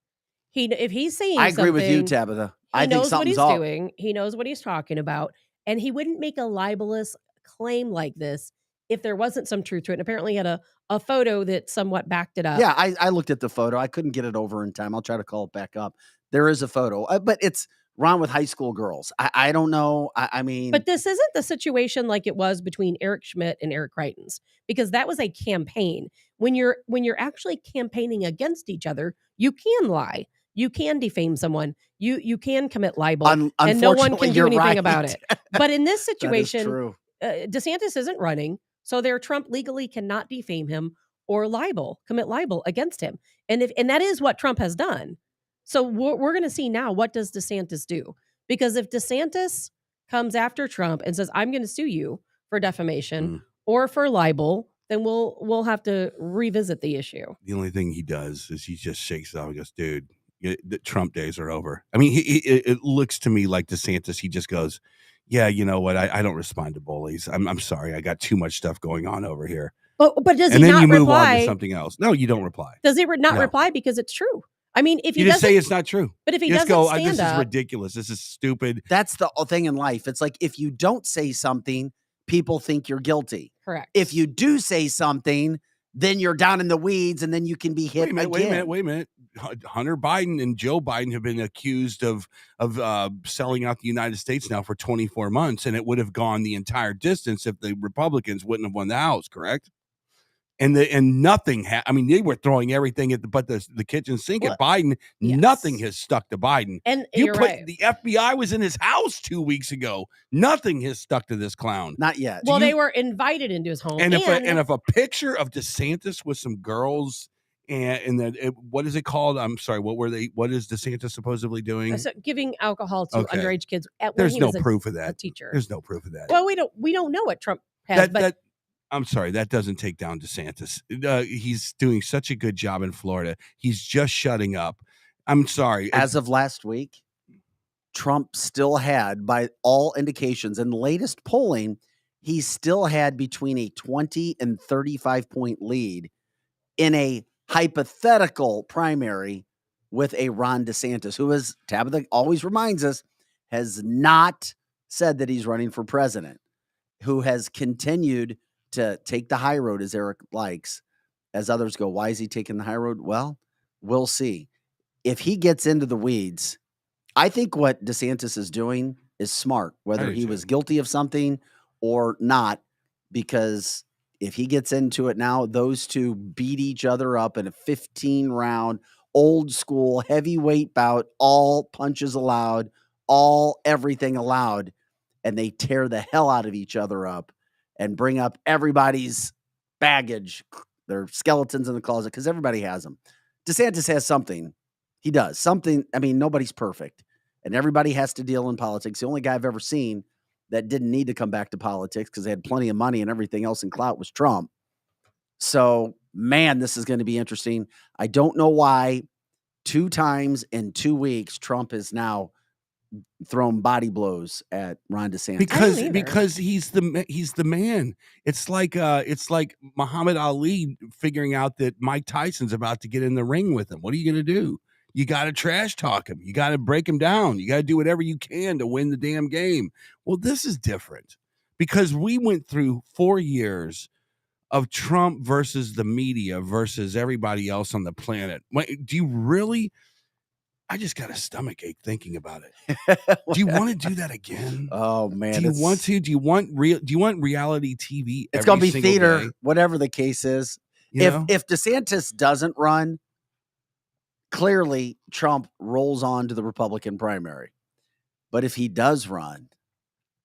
If he's saying I agree with you, Tabitha. I think something's up. Doing. He knows what he's talking about. And he wouldn't make a libelous claim like this if there wasn't some truth to it. And apparently he had a photo that somewhat backed it up. Yeah, I looked at the photo. I couldn't get it over in time. I'll try to call it back up. There is a photo, but it's Ron with high school girls. I don't know. I mean. But this isn't the situation like it was between Eric Schmidt and Eric Greitens, because that was a campaign. When you're actually campaigning against each other, you can lie. You can defame someone. You can commit libel, and no one can do anything about it. But in this situation, DeSantis isn't running, so Trump legally cannot defame him or commit libel against him. And that is what Trump has done. So we're going to see now, what does DeSantis do? Because if DeSantis comes after Trump and says, I'm going to sue you for defamation or for libel, then we'll have to revisit the issue. The only thing he does is he just shakes it off and goes, dude, the Trump days are over. I mean, it looks to me like DeSantis, he just goes, yeah, you know what? I don't respond to bullies. I'm sorry. I got too much stuff going on over here. But does he not reply? And then you move on to something else. No, you don't reply. Does he not reply because it's true? I mean, if he just say it's not true, but if he just doesn't go, stand this up, is ridiculous. This is stupid. That's the thing in life. It's like, if you don't say something, people think you're guilty. Correct. If you do say something, then you're down in the weeds, and then you can be hit again. Wait a minute. Hunter Biden and Joe Biden have been accused of selling out the United States now for 24 months, and it would have gone the entire distance if the Republicans wouldn't have won the House, correct? And nothing. I mean, they were throwing everything at the kitchen sink at Biden. Yes. Nothing has stuck to Biden. And you're right. The FBI was in his house 2 weeks ago. Nothing has stuck to this clown. Not yet. Well, they were invited into his home. And if a picture of DeSantis with some girls and what is it called? I'm sorry. What is DeSantis supposedly doing? Giving alcohol to underage kids. There's no proof of that. A teacher. There's no proof of that. Well, we don't know what Trump has, but. I'm sorry, that doesn't take down DeSantis. He's doing such a good job in Florida. He's just shutting up. I'm sorry. As of last week, Trump still had, by all indications, in the latest polling, he still had between a 20 and 35 point lead in a hypothetical primary with a Ron DeSantis, who, as Tabitha always reminds us, has not said that he's running for president, who has continued to take the high road, as Eric likes, as others go, why is he taking the high road? Well, we'll see. If he gets into the weeds, I think what DeSantis is doing is smart, whether he was guilty of something or not, because if he gets into it now, those two beat each other up in a 15-round, old school, heavyweight bout, all punches allowed, all everything allowed, and they tear the hell out of each other up and bring up everybody's baggage, their skeletons in the closet, because everybody has them. DeSantis has something. He does. Something. I mean, nobody's perfect, and everybody has to deal in politics. The only guy I've ever seen that didn't need to come back to politics because they had plenty of money and everything else in clout was Trump. So, man, this is going to be interesting. I don't know why 2 times in 2 weeks Trump is now thrown body blows at Ron DeSantis because he's the man. It's like Muhammad Ali figuring out that Mike Tyson's about to get in the ring with him. What are you going to do? You got to trash talk him. You got to break him down. You got to do whatever you can to win the damn game. Well, this is different because we went through 4 years of Trump versus the media versus everybody else on the planet. Do you really? I just got a stomach ache thinking about it. Do you want to do that again? Oh man. Do you want to? Do you want reality TV? It's going to be single theater, day? whatever the case is. You know? If DeSantis doesn't run, clearly Trump rolls on to the Republican primary. But if he does run,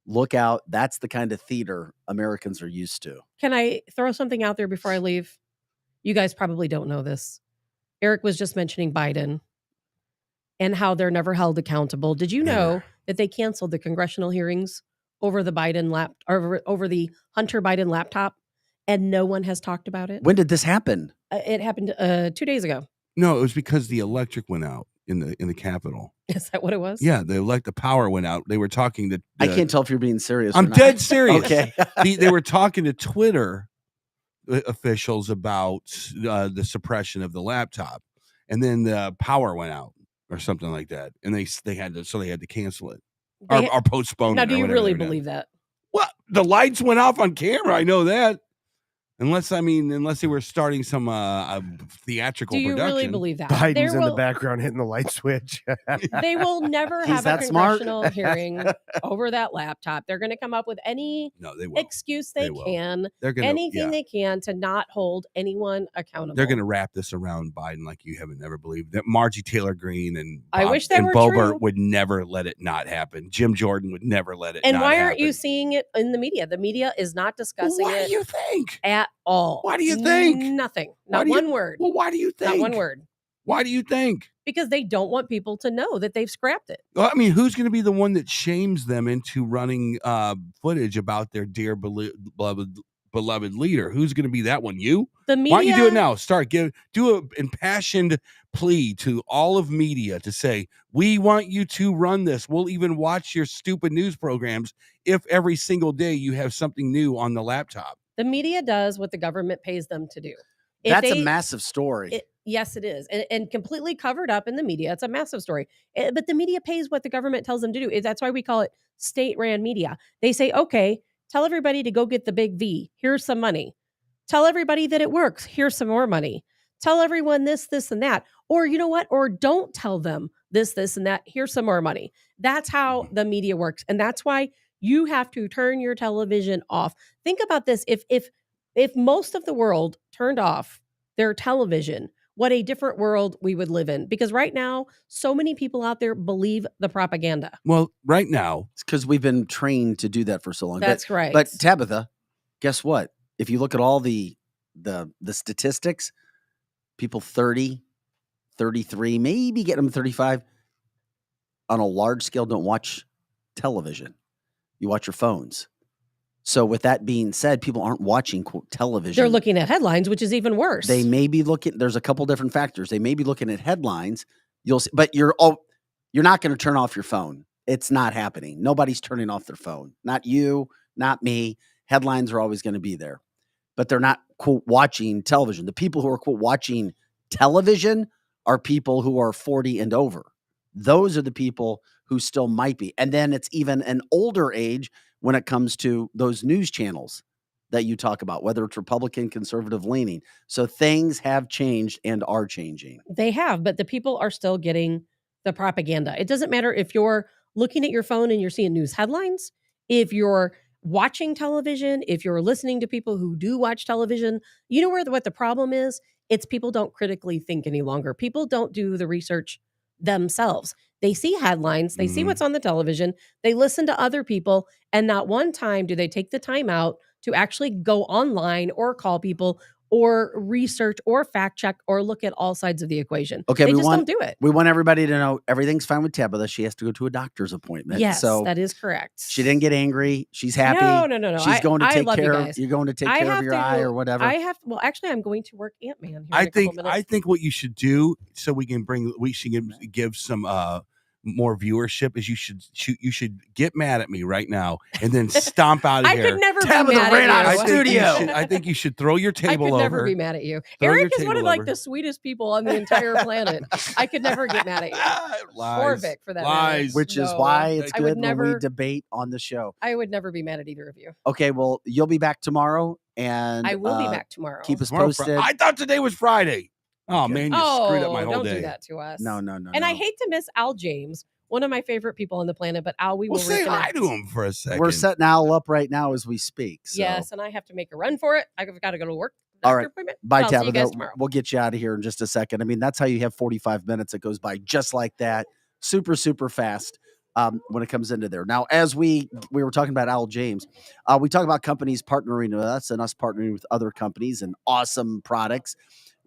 look out. That's the kind of theater Americans are used to. Can I throw something out there before I leave? You guys probably don't know this. Eric was just mentioning Biden and how they're never held accountable. Did you know that they canceled the congressional hearings over the over the Hunter Biden laptop, and no one has talked about it? When did this happen? It happened 2 days ago. No, it was because the electric went out in the Capitol. Is that what it was? Yeah, the power went out. They were talking to. I can't tell if you're being serious. I'm or not. dead serious. Okay. They were talking to Twitter officials about the suppression of the laptop, and then the power went out or something like that, and they had to cancel it or postpone it. Now, do you really believe that? Well, the lights went off on camera. I know that. Unless they were starting some theatrical production. Do you really believe that? Biden's in the background hitting the light switch. They will never have a congressional hearing over that laptop. They're going to come up with any excuse they can, anything they can to not hold anyone accountable. They're going to wrap this around Biden like you haven't never believed. That Margie Taylor Greene and I wish that were Boebert true. would never let it not happen. Jim Jordan would never let it. And not why happen. aren't you seeing it in the media? The media is not discussing Why it. do you think? At all. Why do you think? Nothing. Not one word. Well, why do you think? Not one word. Why do you think? Because they don't want people to know that they've scrapped it. Well, I mean, who's going to be the one that shames them into running footage about their dear beloved leader? Who's going to be that one? You? The media. Why don't you do it now? Do an impassioned plea to all of media to say, we want you to run this. We'll even watch your stupid news programs if every single day you have something new on the laptop. The media does what the government pays them to do. That's a massive story. Yes, it is. And completely covered up in the media. It's a massive story. But the media pays what the government tells them to do. That's why we call it state-ran media. They say, okay, tell everybody to go get the big V. Here's some money. Tell everybody that it works. Here's some more money. Tell everyone this, and that. Or you know what? Or don't tell them this, and that. Here's some more money. That's how the media works. And that's why you have to turn your television off. Think about this. If most of the world turned off their television, what a different world we would live in. Because right now, so many people out there believe the propaganda. Well, right now. It's because we've been trained to do that for so long. That's right. But Tabitha, guess what? If you look at all the statistics, people 30, 33, maybe get them 35, on a large scale don't watch television. You watch your phones. So with that being said, people aren't watching quote television. They're looking at headlines, which is even worse. They may be looking. There's a couple different factors. They may be looking at headlines. You'll see, but you're not going to turn off your phone. It's not happening. Nobody's turning off their phone. Not you, not me. Headlines are always going to be there, but they're not quote watching television. The people who are quote watching television are people who are 40 and over. Those are the people who still might be. And then it's even an older age when it comes to those news channels that you talk about, whether it's Republican, conservative leaning. So things have changed and are changing. They have, but the people are still getting the propaganda. It doesn't matter if you're looking at your phone and you're seeing news headlines, if you're watching television, if you're listening to people who do watch television. You know what the problem is? It's people don't critically think any longer. People don't do the research themselves. They see headlines, they see what's on the television, they listen to other people, and not one time do they take the time out to actually go online or call people or research or fact check or look at all sides of the equation. Okay, they just don't do it. We want everybody to know everything's fine with Tabitha. She has to go to a doctor's appointment. Yes, so that is correct. She didn't get angry. She's happy. No. She's going to take care of. You You're going to take care of your eye or whatever. Well, actually, I'm going to work Ant-Man here I think what you should do, so we can give some more viewership is you should get mad at me right now and then stomp out of I here. could never be Tabitha mad ran out at of you. studio. I think you should throw your I table could over. never be mad at you. Throw your Eric is one of table like over. the sweetest people on the entire planet. I could never get mad at you. Lies. Or Vic, for that Lies. matter. Which is No, why it's I would good when we never- debate on the show. I would never be mad at either of you. Okay, well, you'll be back tomorrow, and I will be back tomorrow. Keep us Tomorrow, posted. I thought today was Friday. Oh Okay. man, you screwed up my whole don't day. do that to us. No. And I hate to miss Al James, one of my favorite people on the planet. But Al, we Well, will say hi reconnect. to him for a second. We're setting Al up right now as we speak. So. Yes, and I have to make a run for it. I've got to go to work. All Doctor right. appointment. Bye, But I'll see you Tabitha. guys tomorrow. We'll get you out of here in just a second. I mean, that's how you have 45 minutes. It goes by just like that. Super, super fast when it comes into there. Now, as we were talking about Al James, we talk about companies partnering with us and us partnering with other companies and awesome products.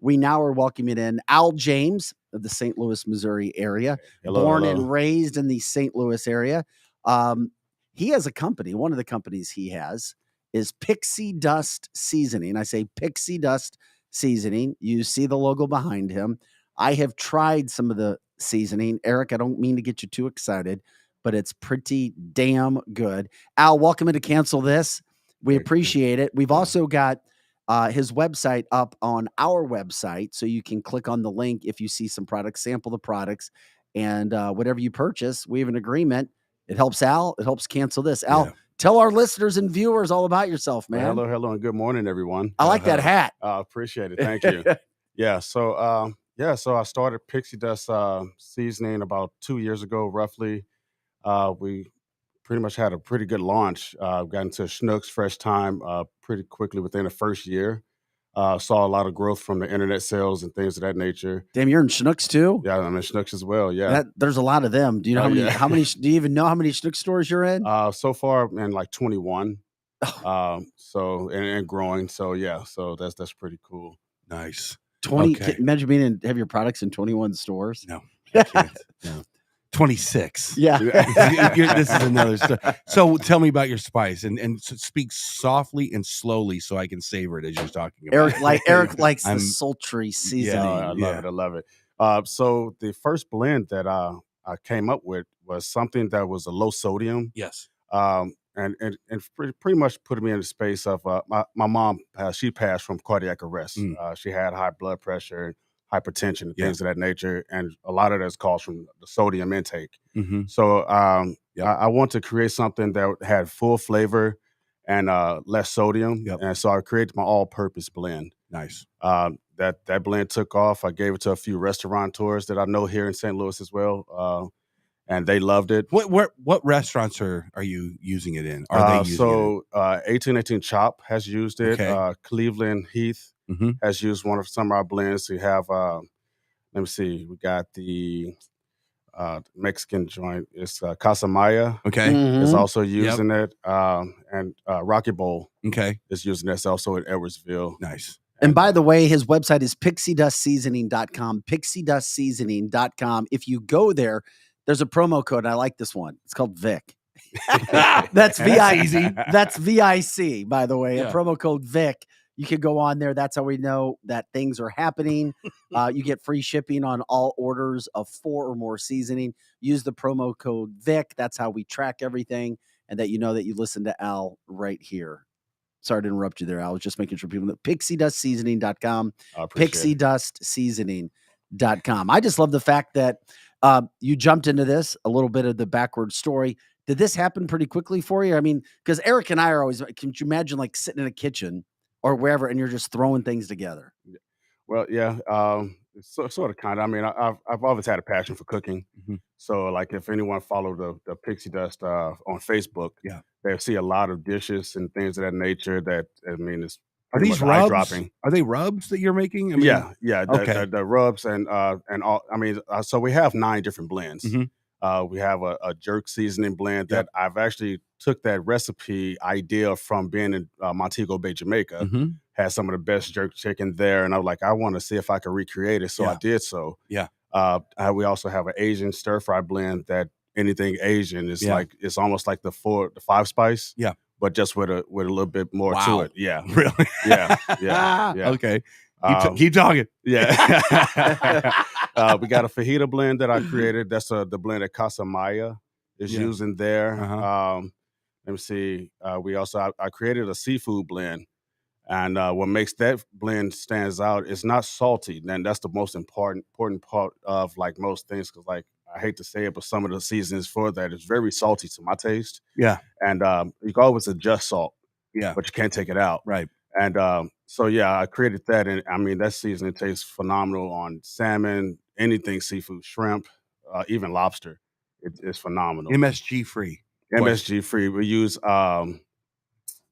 We now are welcoming in Al James of the St. Louis, Missouri area, born and raised in the St. Louis area. He has a company. One of the companies he has is Pixie Dust Seasoning. I say Pixie Dust Seasoning. You see the logo behind him. I have tried some of the seasoning. Eric, I don't mean to get you too excited, but it's pretty damn good. Al, welcome to Cancel This. We appreciate it. We've also got his website up on our website, so you can click on the link if you see some products, sample the products, and whatever you purchase, we have an agreement. It helps Al. It helps Cancel This. Al, tell our listeners and viewers all about yourself, man. Well, hello, and good morning, everyone. I like that hat. Appreciate it. Thank you. So I started Pixie Dust Seasoning about 2 years ago, roughly. We pretty much had a pretty good launch. Got into Schnucks Fresh Time pretty quickly within the first year. Saw a lot of growth from the internet sales and things of that nature. Damn, you're in Schnucks too? Yeah, I'm in Schnucks as well. Yeah. There's a lot of them. Do you know how many? Do you even know how many Schnucks stores you're in? So far, in like 21. So and growing. So yeah, so that's pretty cool. Nice. 20. Okay. Imagine being in, have your products in 21 stores. No, I can't. No. 26. Yeah. This is another story. So tell me about your spice and speak softly and slowly so I can savor it as you're talking about Eric likes the sultry seasoning. I love it. So the first blend that I came up with was something that was a low sodium. Yes. And pretty much put me in the space of my mom. She passed from cardiac arrest. She had high blood pressure, hypertension, and things of that nature, and a lot of that's caused from the sodium intake. Mm-hmm. So I want to create something that had full flavor and less sodium, and so I created my all-purpose blend. Nice. That blend took off. I gave it to a few restaurateurs that I know here in St. Louis as well. And they loved it. What restaurants are you using it in? Are they using it in? 1818 Chop has used it. Okay. Cleveland Heath has used some of our blends. We have, let me see, we got the Mexican joint. It's Casa Maya. Okay. Is also using it. And Rocky Bowl is using this also in Edwardsville. Nice. And by the way, his website is pixiedustseasoning.com, pixiedustseasoning.com. If you go there, there's a promo code. I like this one. It's called Vic. That's VIC. That's VIC, by the way. A promo code Vic. You can go on there. That's how we know that things are happening. You get free shipping on all orders of 4 or more seasoning. Use the promo code Vic. That's how we track everything, and that you know that you listen to Al right here. Sorry to interrupt you there, Al. I was just making sure people know. pixiedustseasoning.com. Pixiedustseasoning.com. I just love the fact that you jumped into this, a little bit of the backward story. Did this happen pretty quickly for you? I mean, because Eric and I are always, can you imagine like sitting in a kitchen or wherever and you're just throwing things together? Well, yeah, sort of kind of. I mean, I've always had a passion for cooking. So like if anyone followed the Pixie Dust on Facebook, they'll see a lot of dishes and things of that nature that, I mean, it's Are these rubs? Are they rubs that you're making? I mean, the rubs and all. I mean, so we have 9 different blends. We have a jerk seasoning blend that I've actually took that recipe idea from being in Montego Bay, Jamaica. Had some of the best jerk chicken there, and I was like, I want to see if I could recreate it. So I did so. We also have an Asian stir fry blend that anything Asian is like, it's almost like the 5 spice. But just with a little bit more to it. Yeah. Really? Yeah. Okay. Keep talking. Yeah. We got a fajita blend that I created. That's the blend that Casa Maya is Yeah. using there. Uh-huh. Let me see. We also I created a seafood blend, and what makes that blend stands out is not salty. And that's the most important part of like most things, because like I hate to say it, but some of the seasonings for that is very salty to my taste. Yeah. And you can always adjust salt, Yeah. but you can't take it out. Right. And so yeah, I created that, and I mean that seasoning tastes phenomenal on salmon, anything seafood, shrimp, even lobster. It's phenomenal. MSG free. MSG free. We use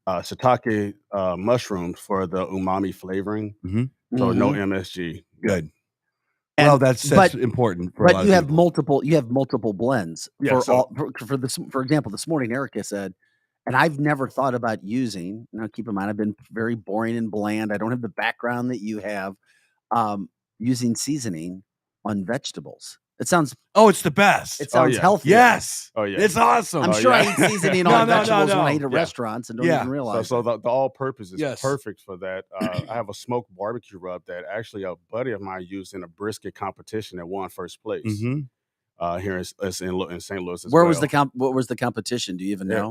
shiitake mushrooms for the umami flavoring. Mm-hmm. So no MSG. Good. And, Well, that's important for a lot but of you have people. multiple blends Yeah, for so- all for example, this morning Erica said, and I've never thought about using, now keep in mind I've been very boring and bland. I don't have the background that you have, using seasoning on vegetables. It sounds It's the best. yeah. healthy. Yes. Oh yeah. It's awesome. I'm Oh, sure yeah. I eat seasoning No, on no, no, vegetables when I no. eat at Yeah. restaurants and don't Yeah. even realize So it. the all-purpose is Yes. perfect for that. I have a smoked barbecue rub that actually a buddy of mine used in a brisket competition that won first place Mm-hmm. here in St. Louis. Where was what was the competition? Do you even know?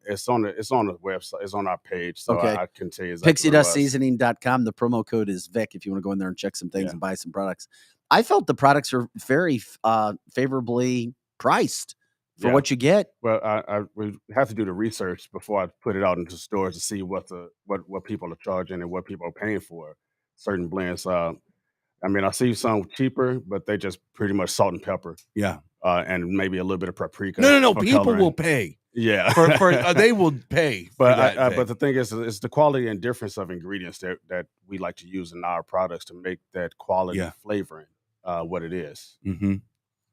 It's on the website. It's on our page, so Okay. I can tell you exactly what it was. PixieDustSeasoning.com. The promo code is Vic if you want to go in there and check some things Yeah. and buy some products. I felt the products are very favorably priced for Yeah. what you get. Well, we have to do the research before I put it out into stores to see what people are charging and what people are paying for certain blends. I mean, I see some cheaper, but they just pretty much salt and pepper. Yeah. And maybe a little bit of paprika. No. for People coloring. will pay. Yeah. For they will pay. But the thing is, it's the quality and difference of ingredients that we like to use in our products to make that quality flavoring what it is. Mm-hmm.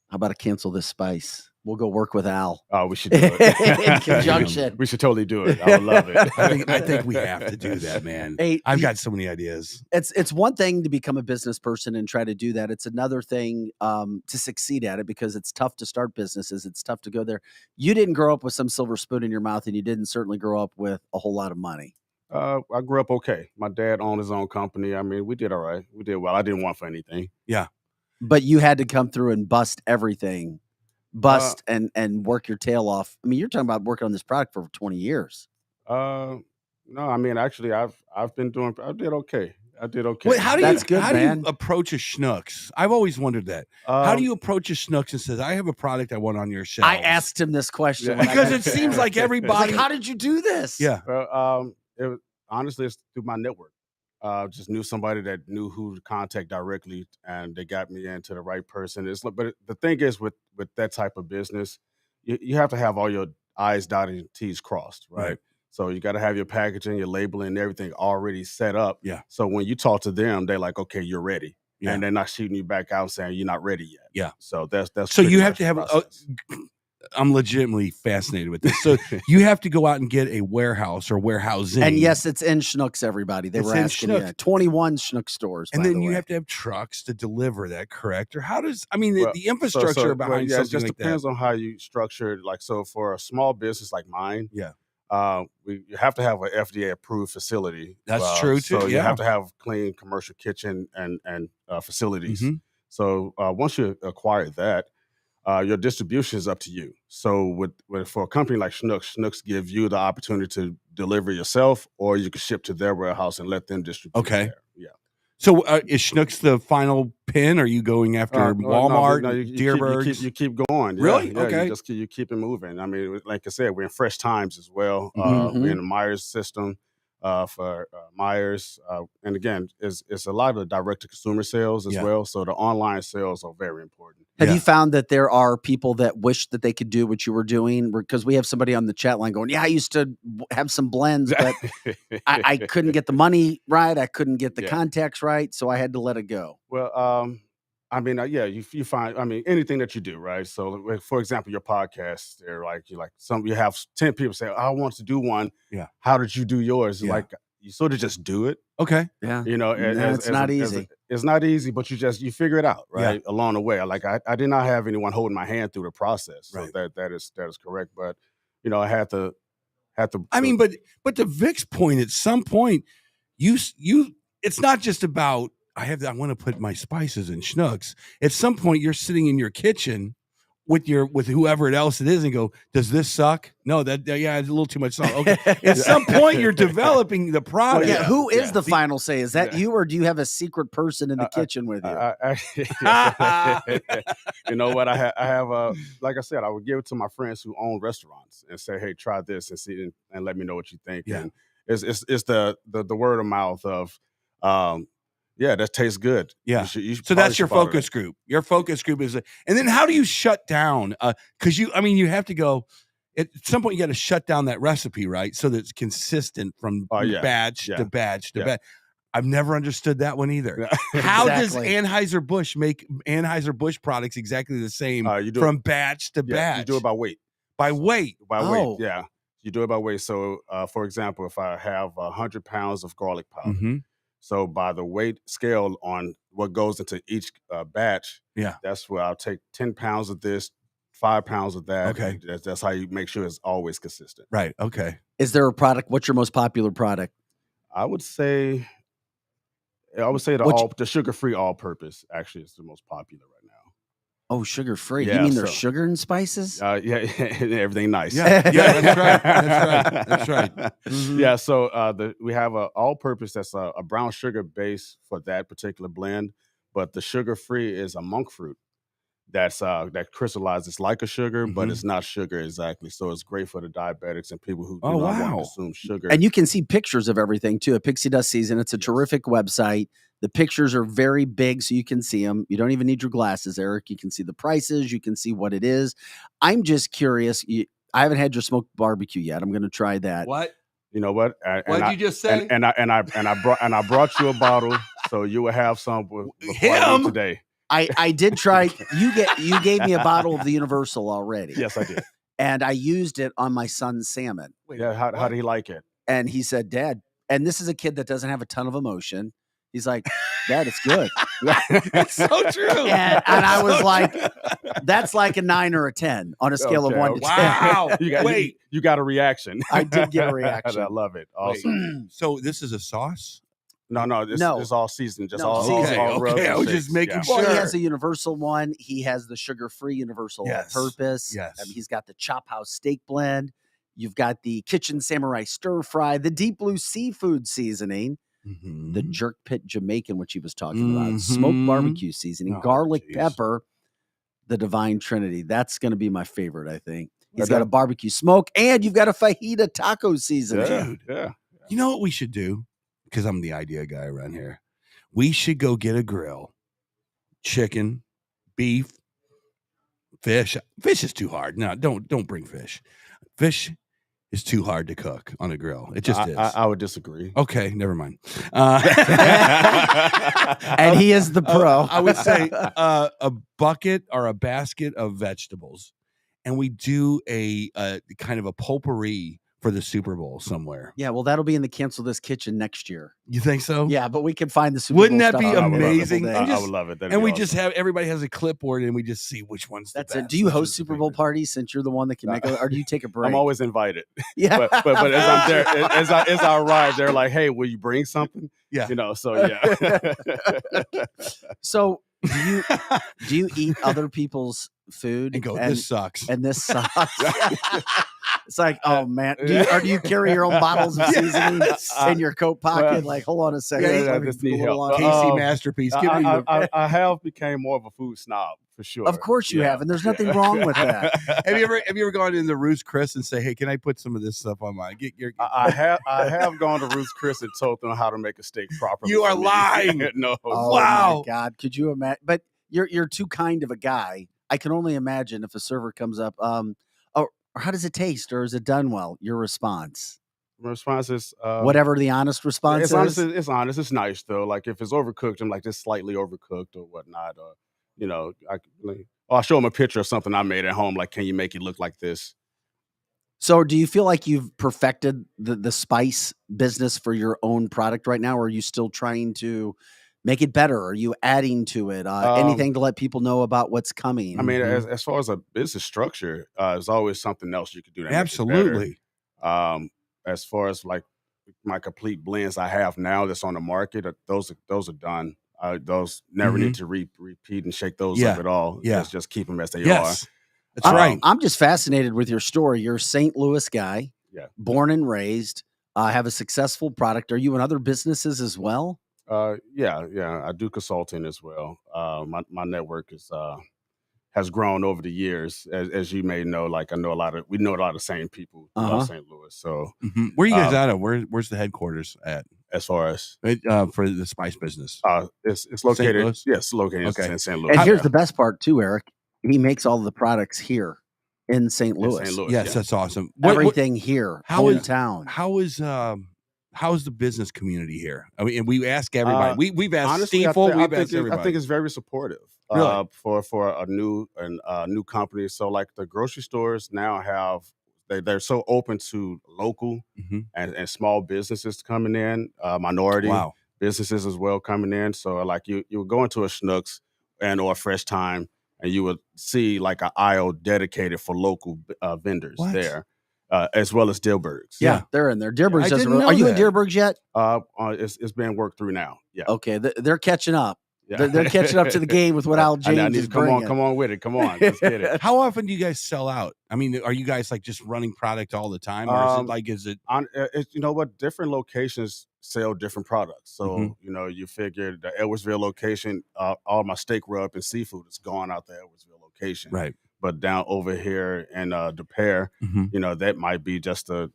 How about I cancel this spice? We'll go work with Al. Oh, we should do it. In conjunction. We should totally do it. I would love it. I think we have to do that, man. Hey, I've got so many ideas. It's one thing to become a business person and try to do that. It's another thing to succeed at it, because it's tough to start businesses. It's tough to go there. You didn't grow up with some silver spoon in your mouth, and you didn't certainly grow up with a whole lot of money. I grew up okay. My dad owned his own company. I mean, we did all right. We did well. I didn't want for anything. Yeah. But you had to come through and bust everything. And work your tail off. I mean, you're talking about working on this product for 20 years. No, I mean, actually, I did okay. Wait, how do That's you good, man. do you approach a Schnucks? I've always wondered that. How do you approach a Schnucks and says, "I have a product I want on your shelf"? I asked him this question because it seems like It's everybody. like, how did you do this? Yeah. Well, honestly, it's through my network. Just knew somebody that knew who to contact directly, and they got me into the right person. But the thing is, with that type of business, you have to have all your I's dotted and T's crossed, right? So you got to have your packaging, your labeling, and everything already set up. Yeah. So when you talk to them, they're like, "Okay, you're ready," Yeah. and they're not shooting you back out saying you're not ready yet. Yeah. So that's So pretty you have much to the have. process. I'm legitimately fascinated with this. So you have to go out and get a warehouse or warehousing. And yes, it's in Schnucks, everybody. They It's were in asking Schnucks. you. 21 Schnucks stores. And by then the you way. have to have trucks to deliver that, correct? Or how does Well, the infrastructure behind it something just like depends that? on how you structure it. Like, so for a small business like mine, Yeah. you have to have an FDA approved facility. That's true, too, So you yeah. have to have clean commercial kitchen and facilities. Mhm. So once you acquire that, your distribution is up to you. So for a company like Schnucks give you the opportunity to deliver yourself, or you can ship to their warehouse and let them distribute. Okay. There. Yeah. So is Schnucks the final pin? Are you going after Walmart, Deerbergs? You keep going. Yeah, Really? Yeah, Okay. You keep it moving. I mean, like I said, we're in Fresh Times as well. Mhm. We're in the Myers system for Myers, and again, it's a lot of direct to consumer sales as Yeah. well. So the online sales are very important. Have Yeah. you found that there are people that wish that they could do what you were doing? Because we have somebody on the chat line going, "Yeah, I used to have some blends, but I couldn't get the money right. I couldn't get the Yeah. contacts right, so I had to let it go." Well, I mean, yeah, you find, I mean, anything that you do, right? So, like, for example, your podcast, they're like, you have 10 people say, "I want to do one." Yeah. How did you do yours? Yeah. Like, you sort of just do it, Okay. Yeah, you know. it's not easy. It's not easy, but you figure it out, right? Along the way. Like, I did not have anyone holding my hand through the process. So Right. that is correct. But, you know, I had to. I mean, but to Vic's point, at some point, you it's not just about I want to put my spices in schnooks. At some point, you're sitting in your kitchen with whoever else it is and go, does this suck? No, it's a little too much salt. Okay. At some point, you're developing the product. Yeah, who is the final say? Is that you, or do you have a secret person in the kitchen with you? You know what? I have like I said, I would give it to my friends who own restaurants and say, hey, try this and see and let me know what you think. Yeah. And it's the word of mouth of yeah, that tastes good. Yeah. So that's your focus group. Your focus group is, and then how do you shut down? Because you have to go at some point. You got to shut down that recipe, right? So that it's consistent from batch to batch to batch. I've never understood that one either. How does Anheuser-Busch make Anheuser-Busch products exactly the same from batch to batch? You do it by weight. By weight. Weight. Yeah. You do it by weight. So, for example, if I have 100 pounds of garlic powder. So by the weight scale on what goes into each batch, that's where I'll take 10 pounds of this, 5 pounds of that. Okay. That's how you make sure it's always consistent. Right. Okay. Is there a product? What's your most popular product? I would say the sugar-free all-purpose actually is the most popular right now. Oh, sugar-free. Yeah, you mean there's sugar and spices? Yeah, everything nice. Yeah, that's right. That's right. Mm-hmm. Yeah, so we have an all-purpose that's a brown sugar base for that particular blend, but the sugar-free is a monk fruit that crystallizes like a sugar, but it's not sugar exactly. So it's great for the diabetics and people who do not want to consume sugar. And you can see pictures of everything too at Pixie Dust Season. It's a terrific website. The pictures are very big, so you can see them. You don't even need your glasses, Eric. You can see the prices. You can see what it is. I'm just curious. I haven't had your smoked barbecue yet. I'm going to try that. What? You know what? What did you just say? And I brought you a bottle, so you will have some him today. I did try. You gave me a bottle of the Universal already. Yes, I did. And I used it on my son's salmon. Yeah, how did he like it? And he said, Dad, and this is a kid that doesn't have a ton of emotion. He's like, Dad, it's good. It's so true. And I was like, that's like a 9 or a 10 on a scale of 1 to 10. Wow. You got a reaction. I did get a reaction. I love it. Awesome. So this is a sauce? No, this is all seasoned. Just all seasoned. Okay, I was just making sure. Well, he has a Universal one. He has the sugar-free Universal purpose. Yes. He's got the Chop House steak blend. You've got the Kitchen Samurai stir fry, the Deep Blue seafood seasoning, the Jerk Pit Jamaican, which he was talking about, smoked barbecue seasoning, garlic pepper, the Divine Trinity. That's going to be my favorite, I think. He's got a barbecue smoke, and you've got a fajita taco seasoning. Yeah. You know what we should do? Because I'm the idea guy around here. We should go get a grill. Chicken, beef, fish. Fish is too hard. No, don't bring fish. Fish is too hard to cook on a grill. It just is. I would disagree. Okay, never mind. And he is the pro. I would say a bucket or a basket of vegetables, and we do a kind of a potpourri for the Super Bowl somewhere. Yeah, well, that'll be in the Cancel This kitchen next year. You think so? Yeah, but we can find the Super Wouldn't Bowl that be stuff amazing? I would love it. And we just have everybody has a clipboard, and we just see which one's That's the best. it. Do you host Super Bowl parties since you're the one that can make it, or do you take a break? I'm always invited. Yeah, but as I'm there, as I arrive, they're like, "Hey, will you bring something?" Yeah, So yeah. So do you eat other people's food and go, this sucks, and this sucks? It's like, oh man, do you carry your own bottles of seasoning in your coat pocket? Like, hold on a second, just need help. Casey Masterpiece. Give me I have became more of a food snob for sure. Of course you have, and there's nothing wrong with that. Have you ever gone into Ruth's Chris and say, hey, can I put some of this stuff on mine? I have gone to Ruth's Chris and told them how to make a steak properly. You are lying. No. Oh, wow. My God, could you imagine? But you're too kind of a guy. I can only imagine if a server comes up, or how does it taste, or is it done well? Your response. My response is whatever the honest response is. It's honest. It's nice though. Like if it's overcooked, I'm like just slightly overcooked or whatnot. Or I'll show them a picture of something I made at home. Like, can you make it look like this? So, do you feel like you've perfected the spice business for your own product right now, or are you still trying to make it better? Are you adding to it? Anything to let people know about what's coming? I mean, as far as a business structure, there's always something else you could do. Absolutely. As far as like my complete blends I have now that's on the market, those are done. those never need to repeat and shake those Yeah. up at all. Yeah. Just keep them as they Yes. are. That's right. I'm just fascinated with your story. You're a St. Louis guy, Yeah. born and raised, have a successful product. Are you in other businesses as well? Yeah. I do consulting as well. My network has grown over the years, as you may know. Like we know a lot of the same people throughout St. Louis. So where are you guys out of? Where's the headquarters at? as far as For the spice business, it's located. Louis? Yes, located in St. Louis. And here's the best part too, Eric. He makes all the products here in St. In Louis. St. Louis. Yes, yeah. that's awesome. Everything here, hometown. How is the business community here? I mean, and we ask everybody. We've asked honestly, Stiefel. I We've asked everybody. I think it's very supportive. Really? For a new company. So like the grocery stores now have they're so open to local and small businesses coming in, minority businesses as well coming in. So like you would go into a Schnucks or a Fresh Time, and you would see like an aisle dedicated for local vendors there. As well as Deerbergs. Yeah, they're in there. Deerbergs I didn't know Are you in that. Deerbergs yet? It's being worked through now. Yeah. Okay, they're catching up. Yeah. They're catching up to the game with what Al James I need is to come bringing. on with it. Come on, let's get it. How often do you guys sell out? I mean, are you guys like just running product all the time, or is it? You know what? Different locations sell different products. So you figure the Edwardsville location, all my steak rub and seafood is gone out the Edwardsville location, Right. But down over here in DePere, that might be just the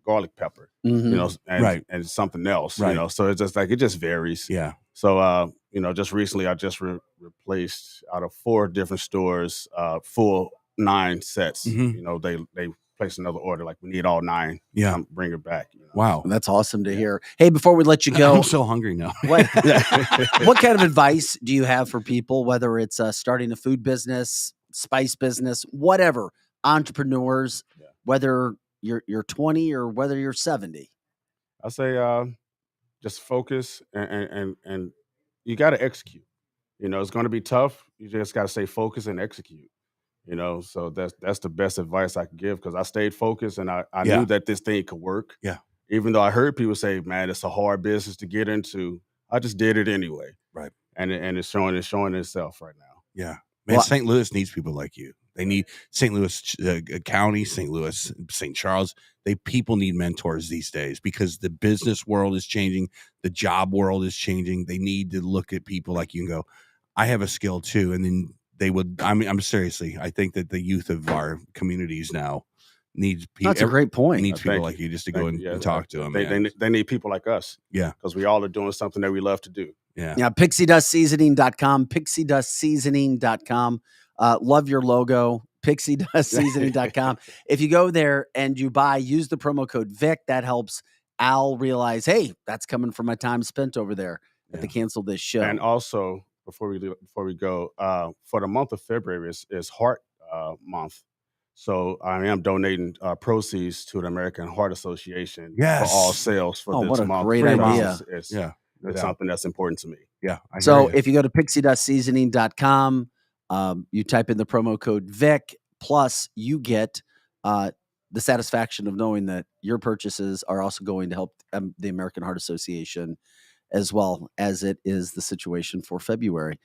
garlic pepper, and something else, Right. So it's just like it just varies. Yeah. So just recently I just replaced out of 4 different stores, full 9 sets. They placed another order like we need all 9. Yeah, bring it back. Wow, that's awesome to hear. Hey, before we let you go, I'm so hungry now. What kind of advice do you have for people, whether it's starting a food business, spice business, whatever, entrepreneurs, whether you're 20 or whether you're 70? I say just focus and you got to execute. It's going to be tough. You just got to stay focused and execute. So that's the best advice I could give, because I stayed focused and I knew that this thing could work. Yeah. Even though I heard people say, "Man, it's a hard business to get into," I just did it anyway. Right. And it's showing itself right now. Yeah. Man, St. Louis needs people like you. They need St. Louis County, St. Louis, St. Charles. People need mentors these days, because the business world is changing. The job world is changing. They need to look at people like you and go, I have a skill too. And then they would, I'm seriously, I think that the youth of our communities now needs people. That's a great point. Needs people like you just to go and talk to them. They need people like us. Yeah. Because we all are doing something that we love to do. Yeah. Yeah. PixieDustSeasoning.com, PixieDustSeasoning.com. Love your logo, PixieDustSeasoning.com. If you go there and you use the promo code Vic, that helps Al realize, hey, that's coming from my time spent over there at the Cancel This show. And also, before we go, for the month of February is Heart Month. So I am donating proceeds to the American Heart Association for all sales for this what a month. great idea. It's something that's important to me. Yeah. So if you go to PixieDustSeasoning.com, you type in the promo code Vic, plus you get the satisfaction of knowing that your purchases are also going to help the American Heart Association, as well as it is the situation for February.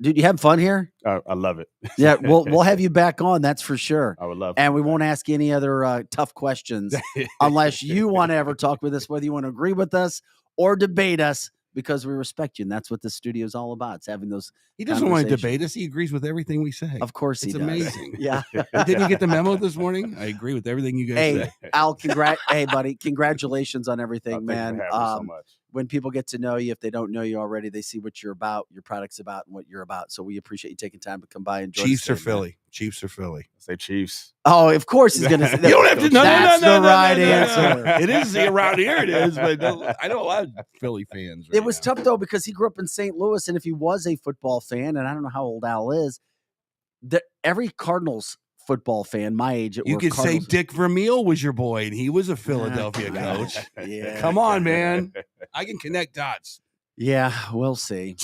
Dude, you have fun here? I love it. Yeah, we'll have you back on, that's for sure. I would love and we won't ask you any other tough questions unless you want to ever talk with us, whether you want to agree with us or debate us, because we respect you. And that's what this studio is all about. It's having those. He doesn't want to debate us. He agrees with everything we say. Of course he does. It's amazing. Yeah. Didn't you get the memo this morning? I agree with everything you guys say. Al, hey, buddy, congratulations on everything, man. Thank you for having me so much. When people get to know you, if they don't know you already, they see what you're about, your product's about, and what you're about. So we appreciate you taking time to come by and join us. Chiefs or Philly? Chiefs or Philly? Say Chiefs. Oh, of course he's going to say that. You don't have to. That's the right answer. It is around here. It is, but I know a lot of Philly fans. It was tough though, because he grew up in St. Louis, and if he was a football fan, and I don't know how old Al is, every Cardinals football fan my age, you could say Dick Vermeil was your boy, and he was a Philadelphia coach. Yeah, come on, man. I can connect dots. Yeah, we'll see.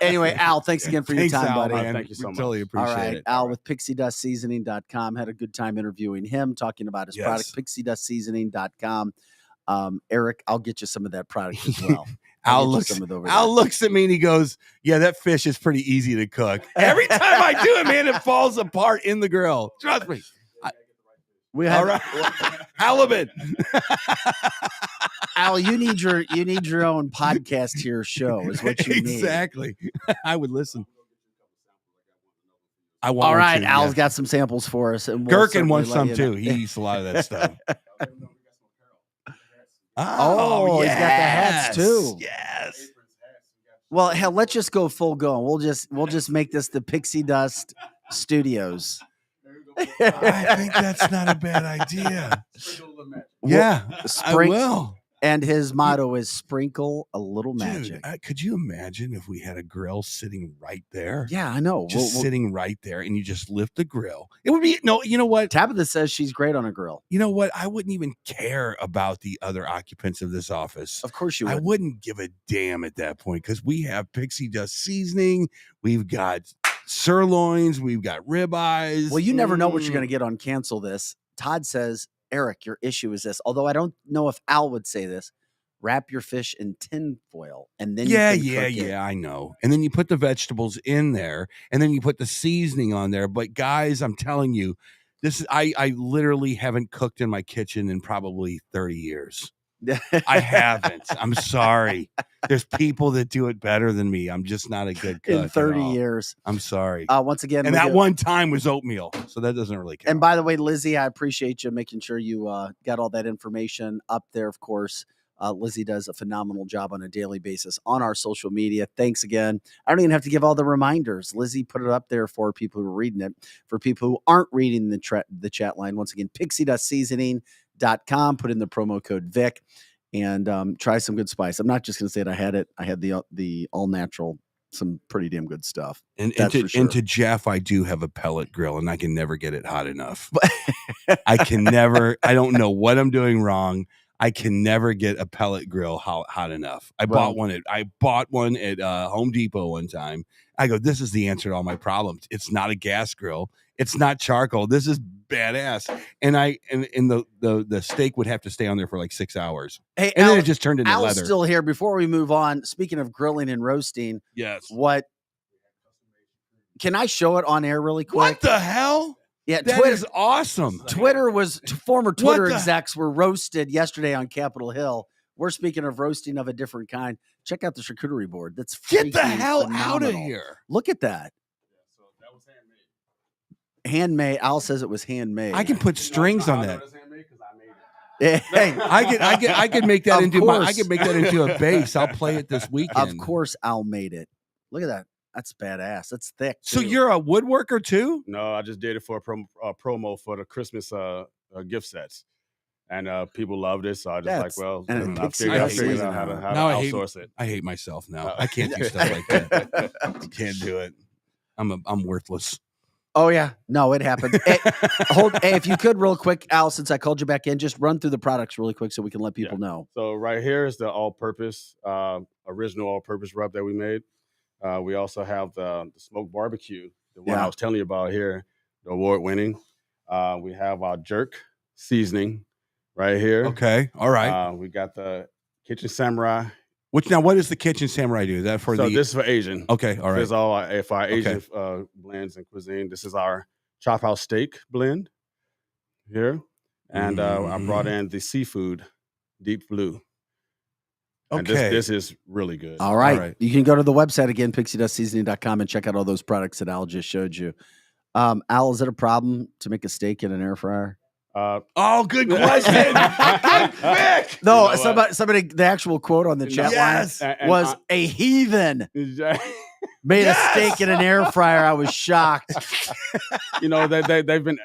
Anyway, Al, thanks again for your time, Al, buddy. Man. Thank you so much. Totally appreciate it. All right, it. Al with PixieDustSeasoning.com. Had a good time interviewing him, talking about his product, PixieDustSeasoning.com. Eric, I'll get you some of that product as well. Al looks at me and he goes, "Yeah, that fish is pretty easy to cook." Every time I do it, man, it falls apart in the grill. Trust me. We have all right. Halibut. Al, you need your own podcast here show is what you need. Exactly. I would listen. I want all right, to, Al's got some samples for us, and Gherkin wants some too. He eats a lot of that stuff. Oh, yes. He's got the hats too. Yes. Well, hell, let's just go full go. We'll just make this the Pixie Dust Studios. I think that's not a bad idea. Yeah, I will. And his motto is "Sprinkle a little magic." Dude, could you imagine if we had a grill sitting right there? Yeah, I know. Just sitting right there, and you just lift the grill. It would be you know what? Tabitha says she's great on a grill. You know what? I wouldn't even care about the other occupants of this office. Of course you would. I wouldn't give a damn at that point because we have Pixie Dust seasoning. We've got sirloins. We've got ribeyes. Well, you never know what you're going to get on Cancel This. Todd says, Eric, your issue is this. Although I don't know if Al would say this. Wrap your fish in tin foil and then yeah, I know. And then you put the vegetables in there and then you put the seasoning on there. But guys, I'm telling you, this is I literally haven't cooked in my kitchen in probably 30 years. I haven't. I'm sorry. There's people that do it better than me. I'm just not a good cook. In 30 years. I'm sorry. Once again. And that one time was oatmeal. So that doesn't really count. And by the way, Lizzie, I appreciate you making sure you got all that information up there, of course. Lizzie does a phenomenal job on a daily basis on our social media. Thanks again. I don't even have to give all the reminders. Lizzie put it up there for people who are reading it. For people who aren't reading the chat line, once again, pixiedustseasoning.com. Put in the promo code Vic and try some good spice. I'm not just going to say that I had it. I had the all natural, some pretty damn good stuff. And to Jeff, I do have a pellet grill and I can never get it hot enough. I don't know what I'm doing wrong. I can never get a pellet grill hot enough. I bought one at Home Depot one time. I go, this is the answer to all my problems. It's not a gas grill. It's not charcoal. This is badass. And the steak would have to stay on there for like 6 hours. Hey, and then it just turned into Al's leather. Still here. Before we move on, speaking of grilling and roasting, yes. Can I show it on air really quick? What the hell? Yeah, that is awesome. Former Twitter execs were roasted yesterday on Capitol Hill. We're speaking of roasting of a different kind. Check out the charcuterie board. That's get the hell phenomenal. Out of here. Look at that. So that was handmade. Handmade. Al says it was handmade. I can put strings on that. Hey, I could make that into a base. I'll play it this weekend. Of course, Al made it. Look at that. That's badass. That's thick. So you're a woodworker too? No, I just did it for a promo for the Christmas gift sets, and people loved it. So I just I figured out how to outsource it. I hate myself now. I can't do stuff like that. I can't do it. I'm worthless. Oh yeah, no, it happens. Hey, if you could real quick, Al, since I called you back in, just run through the products really quick so we can let people know. So right here is the all-purpose original all-purpose rub that we made. We also have the smoked barbecue, the one I was telling you about here, the award-winning. We have our jerk seasoning right here. Okay, all right. We got the Kitchen Samurai. What does the Kitchen Samurai do? Is that for this is for Asian. Okay, all right. This is all for our Asian blends and cuisine. This is our chop house steak blend here. And I brought in the seafood Deep Blue. And okay. This is really good. All right. You can go to the website again, pixiedustseasoning.com, and check out all those products that Al just showed you. Al, is it a problem to make a steak in an air fryer? Good question. Good pick. No, somebody, the actual quote on the chat line was a heathen made a steak in an air fryer. I was shocked. They've been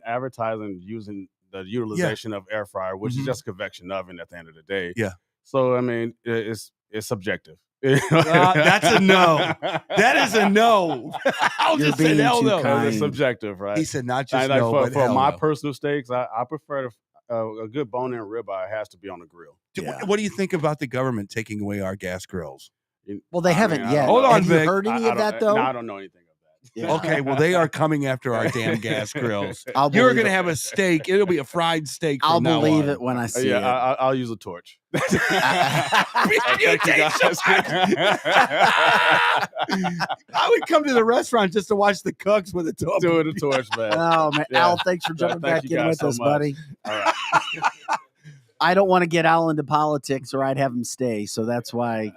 advertising using the utilization of air fryer, which is just a convection oven at the end of the day. Yeah. So I mean, it's subjective. That's a no. That is a no. I'll just say hell no. It's subjective, right? He said not just for my personal steaks, I prefer a good bone-in ribeye has to be on the grill. What do you think about the government taking away our gas grills? Well, they haven't yet. Hold on, Have you heard any of that though? No, I don't know anything of that. Yeah. Okay, well, they are coming after our damn gas grills. I'll You're believe going to it. have a steak. It'll be a fried steak. I'll From now believe on. it when I see Yeah, it. I'll use a torch. You Thank you, take guys. I would come to the restaurant just to watch the cooks with a torch. Doing the torch, man. Oh man, Yeah. Al, thanks for jumping Thank back you in guys with so us, much. buddy. All right. I don't want to get Al into politics, or I'd have him stay. So that's why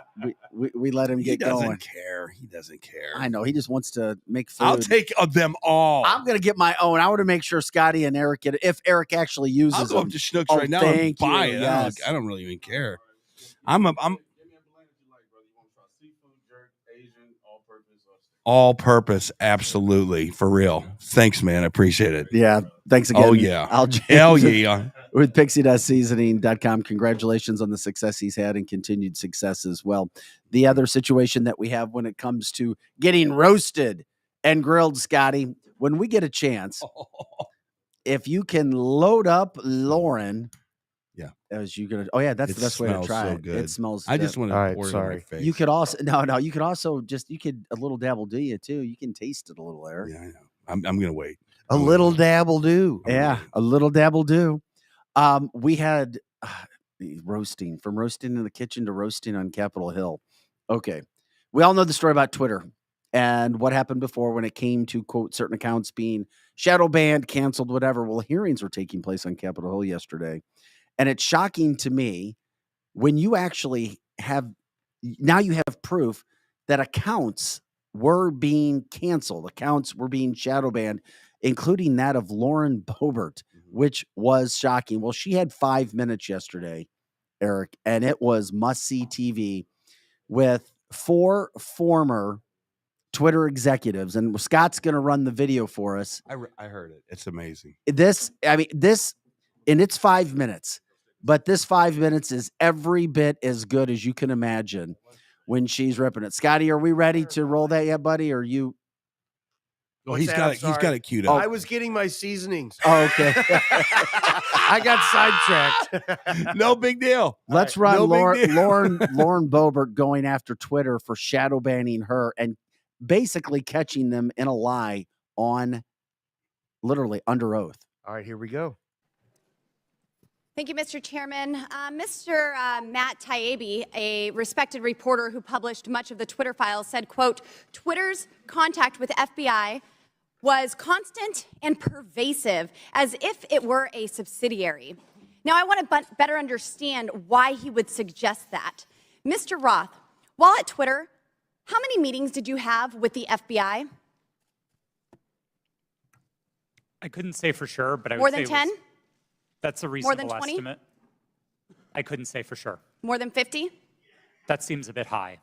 we let him He get doesn't going. care. He doesn't care. I know he just wants to make food. I'll take them all. I'm gonna get my own. I want to make sure Scotty and Eric get it, if Eric actually uses I'll go them. up to Schnucks Oh, right now and thank buy you, it. yes. I don't really even care. All purpose, absolutely, for real. Thanks, man. I appreciate it. Yeah, thanks again. Oh, yeah. Al James Hell yeah. with pixie-seasoning.com. Congratulations on the success he's had and continued success as well. The other situation that we have when it comes to getting roasted and grilled, Scotty, when we get a chance, if you can load up Lauren. Yeah. As you gonna? Oh yeah, that's the best way to smells try so it. good. It smells. I just want to All right, pour it on sorry. my face. You could also no. You could also you could a little dabble do you too. You can taste it a little, Eric. Yeah, I know. I'm gonna wait. A little dabble do. I'm Yeah, waiting. a little dabble do. We had roasting in the kitchen to roasting on Capitol Hill. Okay, we all know the story about Twitter and what happened before when it came to quote certain accounts being shadow banned, canceled, whatever. Well, hearings were taking place on Capitol Hill yesterday. And it's shocking to me when you actually have proof that accounts were being canceled, accounts were being shadow banned, including that of Lauren Boebert, which was shocking. Well, she had 5 minutes yesterday, Eric, and it was must-see TV with 4 former Twitter executives. And Scott's going to run the video for us. I heard it. It's amazing. This, and it's 5 minutes. But this 5 minutes is every bit as good as you can imagine when she's ripping it. Scotty, are we ready to roll that yet, buddy? Or you? Oh, What's he's that? got I'm it. He's got sorry. it queued up. I was getting my seasonings. Oh, okay. I got sidetracked. No big deal. Let's right, run no big Lauren deal. Lauren Boebert going after Twitter for shadow banning her and basically catching them in a lie on literally under oath. All right, here we go. Thank you, Mr. Chairman. Mr. Matt Taibbi, a respected reporter who published much of the Twitter files, said, quote, Twitter's contact with FBI was constant and pervasive, as if it were a subsidiary. Now, I want to better understand why he would suggest that. Mr. Roth, while at Twitter, how many meetings did you have with the FBI? I couldn't say for sure, but I would More say than 10? That's a More than reasonable 20? estimate. I couldn't say for sure. More than 50? That seems a bit high.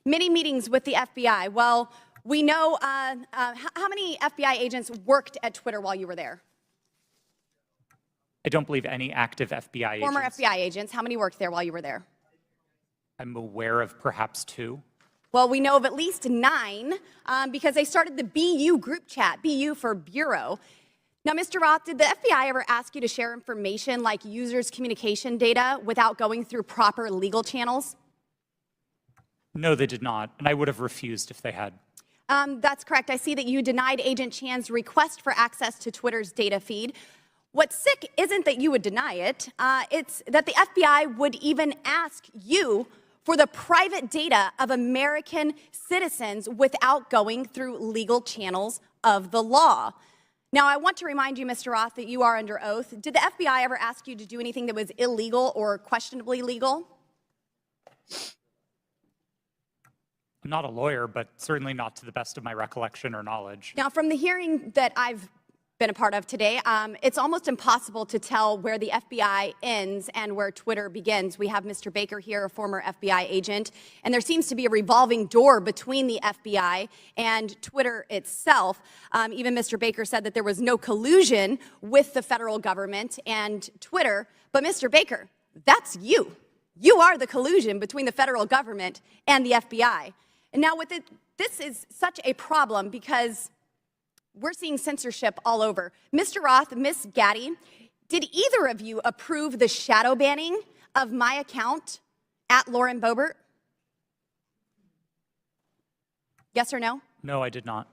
Many meetings with the FBI. Well, we know how many FBI agents worked at Twitter while you were there? I don't believe any active FBI Former agents. FBI agents. How many worked there while you were there? I'm aware of perhaps 2. Well, we know of at least 9 because they started the BU group chat, BU for Bureau. Now, Mr. Roth, did the FBI ever ask you to share information like users' communication data without going through proper legal channels? No, they did not, and I would have refused if they had. That's correct. I see that you denied Agent Chan's request for access to Twitter's data feed. What's sick isn't that you would deny it. It's that the FBI would even ask you for the private data of American citizens without going through legal channels of the law. Now, I want to remind you, Mr. Roth, that you are under oath. Did the FBI ever ask you to do anything that was illegal or questionably legal? I'm not a lawyer, but certainly not to the best of my recollection or knowledge. Now, from the hearing that I've been a part of today, it's almost impossible to tell where the FBI ends and where Twitter begins. We have Mr. Baker here, a former FBI agent, and there seems to be a revolving door between the FBI and Twitter itself. Even Mr. Baker said that there was no collusion with the federal government and Twitter. But Mr. Baker, that's you. You are the collusion between the federal government and the FBI. And now with it, this is such a problem because we're seeing censorship all over. Mr. Roth, Ms. Gaddy, did either of you approve the shadow banning of my account at Lauren Boebert? Yes or no? No, I did not.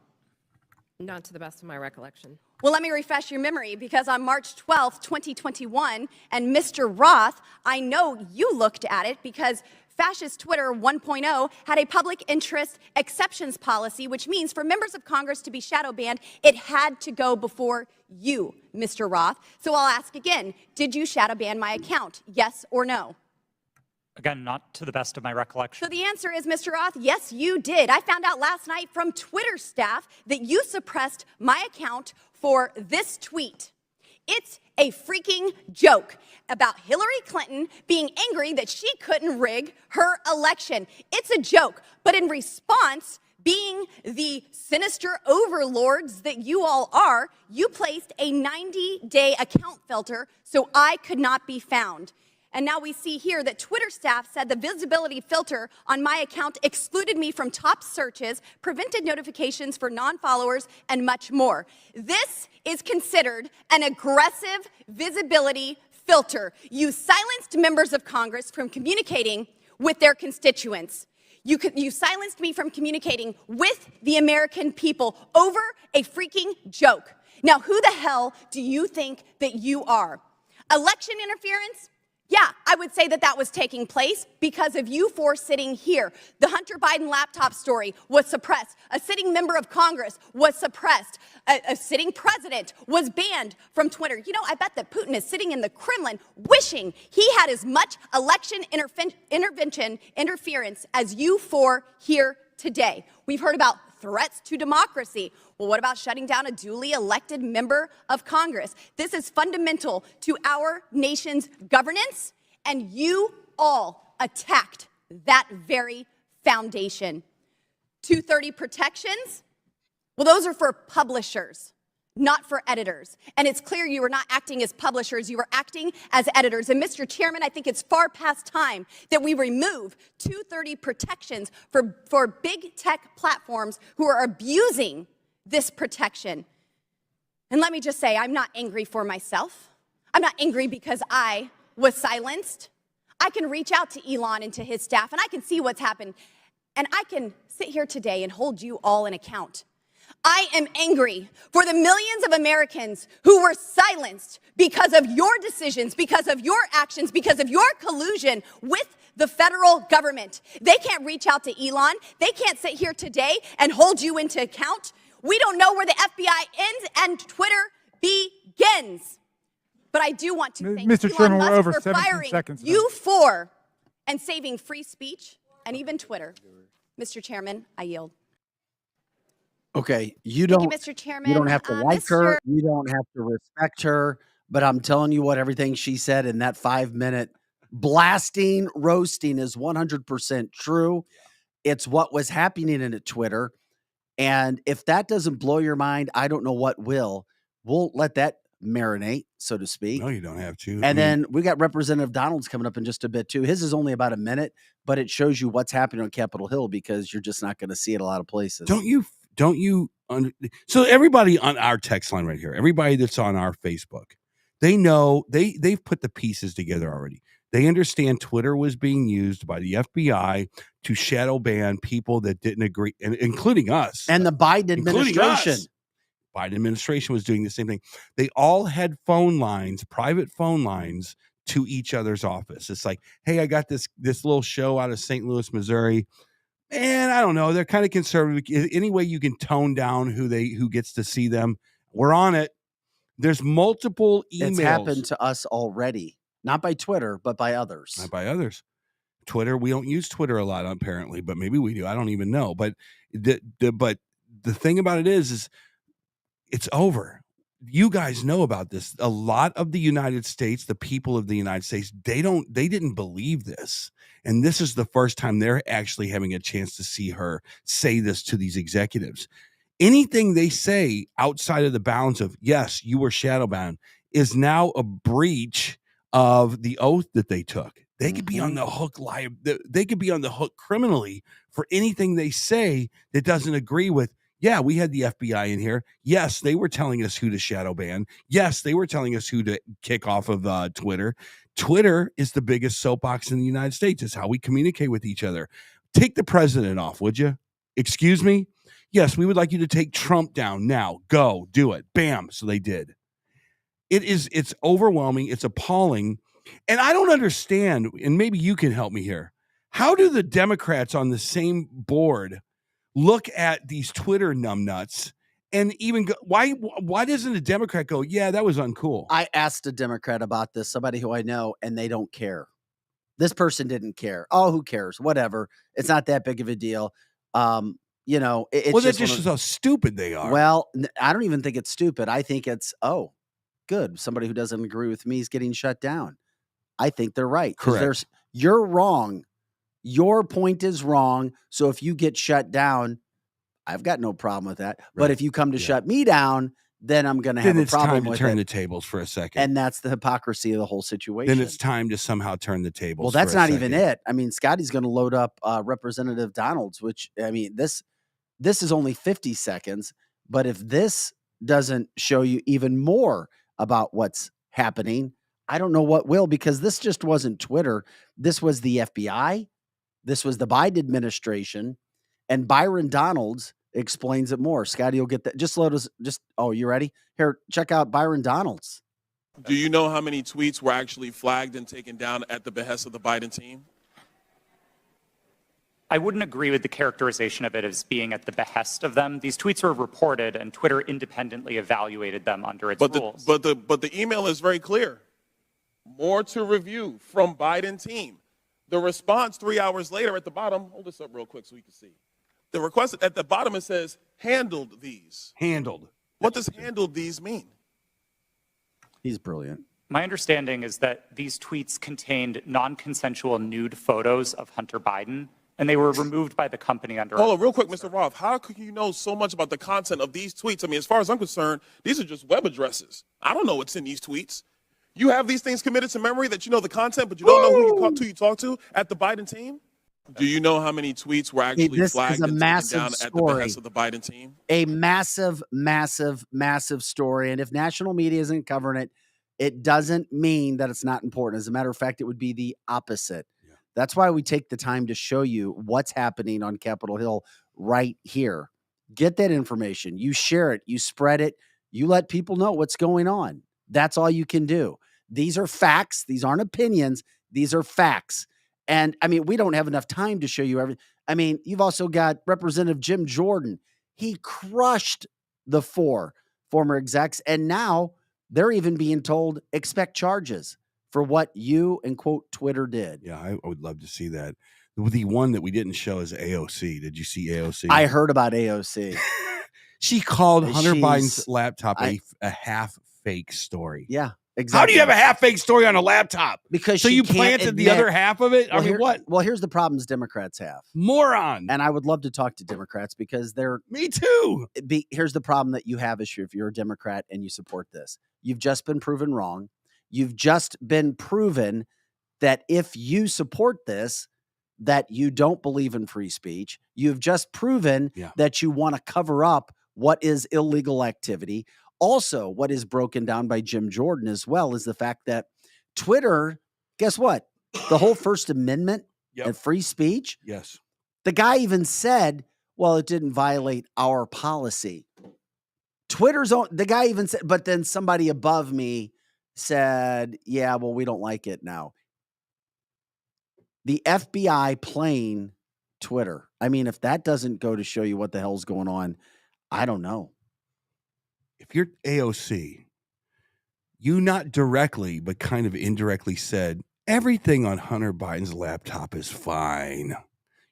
Not to the best of my recollection. Well, let me refresh your memory, because on March 12th, 2021, and Mr. Roth, I know you looked at it, because Fascist Twitter 1.0 had a public interest exceptions policy, which means for members of Congress to be shadow banned, it had to go before you, Mr. Roth. So I'll ask again, did you shadow ban my account? Yes or no? Again, not to the best of my recollection. So the answer is, Mr. Roth, yes, you did. I found out last night from Twitter staff that you suppressed my account for this tweet. It's a freaking joke about Hillary Clinton being angry that she couldn't rig her election. It's a joke, but in response, being the sinister overlords that you all are, you placed a 90-day account filter so I could not be found. And now we see here that Twitter staff said the visibility filter on my account excluded me from top searches, prevented notifications for non-followers, and much more. This is considered an aggressive visibility filter. You silenced members of Congress from communicating with their constituents. You silenced me from communicating with the American people over a freaking joke. Now, who the hell do you think that you are? Election interference? Yeah, I would say that that was taking place because of you four sitting here. The Hunter Biden laptop story was suppressed. A sitting member of Congress was suppressed. A sitting president was banned from Twitter. You know, I bet that Putin is sitting in the Kremlin wishing he had as much election interference as you four here today. We've heard about threats to democracy. Well, what about shutting down a duly elected member of Congress? This is fundamental to our nation's governance, and you all attacked that very foundation. 230 protections? Well, those are for publishers, not for editors. And it's clear you were not acting as publishers, you were acting as editors. And Mr. Chairman, I think it's far past time that we remove 230 protections for big tech platforms who are abusing this protection. And let me just say, I'm not angry for myself. I'm not angry because I was silenced. I can reach out to Elon and to his staff, and I can see what's happened. And I can sit here today and hold you all in account. I am angry for the millions of Americans who were silenced because of your decisions, because of your actions, because of your collusion with the federal government. They can't reach out to Elon. They can't sit here today and hold you into account. We don't know where the FBI ends and Twitter begins. But I do want to thank Mr. Elon Chairman, Musk we're over for 17 firing seconds. you four and saving free speech and even Twitter. Mr. Chairman, I yield. Okay, you Thank don't. you, Mr. Chairman. You don't have to like her. Mr. You don't have to respect her. But I'm telling you what, everything she said in that 5-minute blasting, roasting is 100% true. It's what was happening in Twitter. And if that doesn't blow your mind, I don't know what will. We'll let that marinate, so to speak. No, you don't have to. And then we got Representative Donald's coming up in just a bit too. His is only about a minute, but it shows you what's happening on Capitol Hill because you're just not going to see it a lot of places. So everybody on our text line right here, everybody that's on our Facebook, they know they've put the pieces together already. They understand Twitter was being used by the FBI to shadow ban people that didn't agree, and including us. And the Biden administration. Biden administration was doing the same thing. They all had phone lines, private phone lines to each other's office. It's like, hey, I got this little show out of St. Louis, Missouri. And I don't know, they're kind of conservative. Any way you can tone down who gets to see them, we're on it. There's multiple emails. It's happened to us already. Not by Twitter, but by others. Not by others. Twitter, we don't use Twitter a lot, apparently, but maybe we do. I don't even know. But the thing about it is it's over. You guys know about this. A lot of the United States, the people of the United States, they didn't believe this. And this is the first time they're actually having a chance to see her say this to these executives. Anything they say outside of the bounds of, yes, you were shadow banned, is now a breach of the oath that they took. They could be on the hook they could be on the hook criminally for anything they say that doesn't agree with, yeah, we had the FBI in here. Yes, they were telling us who to shadow ban. Yes, they were telling us who to kick off of Twitter. Twitter is the biggest soapbox in the United States. It's how we communicate with each other. Take the president off, would you? Excuse me? Yes, we would like you to take Trump down now. Go, do it. Bam. So they did. It's overwhelming. It's appalling. And I don't understand, and maybe you can help me here. How do the Democrats on the same board look at these Twitter numbnuts and even go, why doesn't a Democrat go, yeah, that was uncool? I asked a Democrat about this, somebody who I know, and they don't care. This person didn't care. Oh, who cares? Whatever. It's not that big of a deal. You know, it's well, that just shows how stupid they are. Well, I don't even think it's stupid. I think it's, oh, good. Somebody who doesn't agree with me is getting shut down. I think they're right. Correct. You're wrong. Your point is wrong. So if you get shut down, I've got no problem with that. Right. But if you come to shut me down, then I'm going to have a problem with it. Then it's time to turn the tables for a second. And that's the hypocrisy of the whole situation. Then it's time to somehow turn the tables. Well, that's not even it. I mean, Scotty's going to load up Representative Donalds, which, I mean, this is only 50 seconds. But if this doesn't show you even more about what's happening, I don't know what will, because this just wasn't Twitter. This was the FBI. This was the Biden administration. And Byron Donalds explains it more. Scotty, you'll get that. Just load us. Oh, you ready? Here, check out Byron Donalds. Do you know how many tweets were actually flagged and taken down at the behest of the Biden team? I wouldn't agree with the characterization of it as being at the behest of them. These tweets were reported, and Twitter independently evaluated them under its rules. But the email is very clear. More to review from Biden team. The response 3 hours later at the bottom, hold this up real quick so we can see. The request at the bottom, it says, handled these. Handled. What does handled these mean? He's brilliant. My understanding is that these tweets contained non-consensual nude photos of Hunter Biden, and they were removed by the company under. Hold on, real quick, Mr. Roth. How could you know so much about the content of these tweets? I mean, as far as I'm concerned, these are just web addresses. I don't know what's in these tweets. You have these things committed to memory that you know the content, but you don't know who you talk to at the Biden team? Do you know how many tweets were actually flagged and taken down at the behest of the Biden team? A massive, massive, massive story. And if national media isn't covering it, it doesn't mean that it's not important. As a matter of fact, it would be the opposite. Yeah. That's why we take the time to show you what's happening on Capitol Hill right here. Get that information. You share it. You spread it. You let people know what's going on. That's all you can do. These are facts. These aren't opinions. These are facts. And I mean, we don't have enough time to show you everything. I mean, you've also got Representative Jim Jordan. He crushed the 4 former execs. And now they're even being told, expect charges for what you and quote Twitter did. Yeah, I would love to see that. The one that we didn't show is AOC. Did you see AOC? I heard about AOC. She called Hunter Biden's laptop a half fake story. Yeah. Exactly. How do you have a half fake story on a laptop? Because so you planted the other half of it? Well, I mean, what? Well, here's the problems Democrats have. Moron. And I would love to talk to Democrats because they're... Me too. Here's the problem that you have if you're a Democrat and you support this. You've just been proven wrong. You've just been proven that if you support this, that you don't believe in free speech. You've just proven that you want to cover up what is illegal activity. Also, what is broken down by Jim Jordan as well is the fact that Twitter, guess what? The whole First Amendment and free speech. Yes. The guy even said, well, it didn't violate our policy. The guy even said, but then somebody above me said, yeah, well, we don't like it now. The FBI playing Twitter. I mean, if that doesn't go to show you what the hell's going on, I don't know. If you're AOC, you not directly, but kind of indirectly said, everything on Hunter Biden's laptop is fine.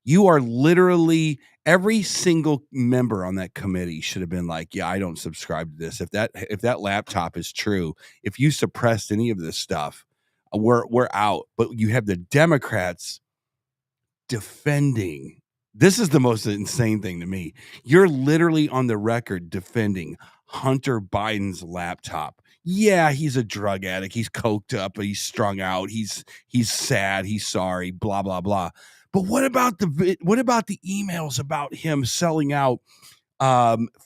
You are literally, every single member on that committee should have been like, yeah, I don't subscribe to this. If that laptop is true, if you suppressed any of this stuff, we're out. But you have the Democrats defending. This is the most insane thing to me. You're literally on the record defending Hunter Biden's laptop. Yeah, he's a drug addict. He's coked up. He's strung out. He's sad. He's sorry. Blah blah blah. But what about the emails about him selling out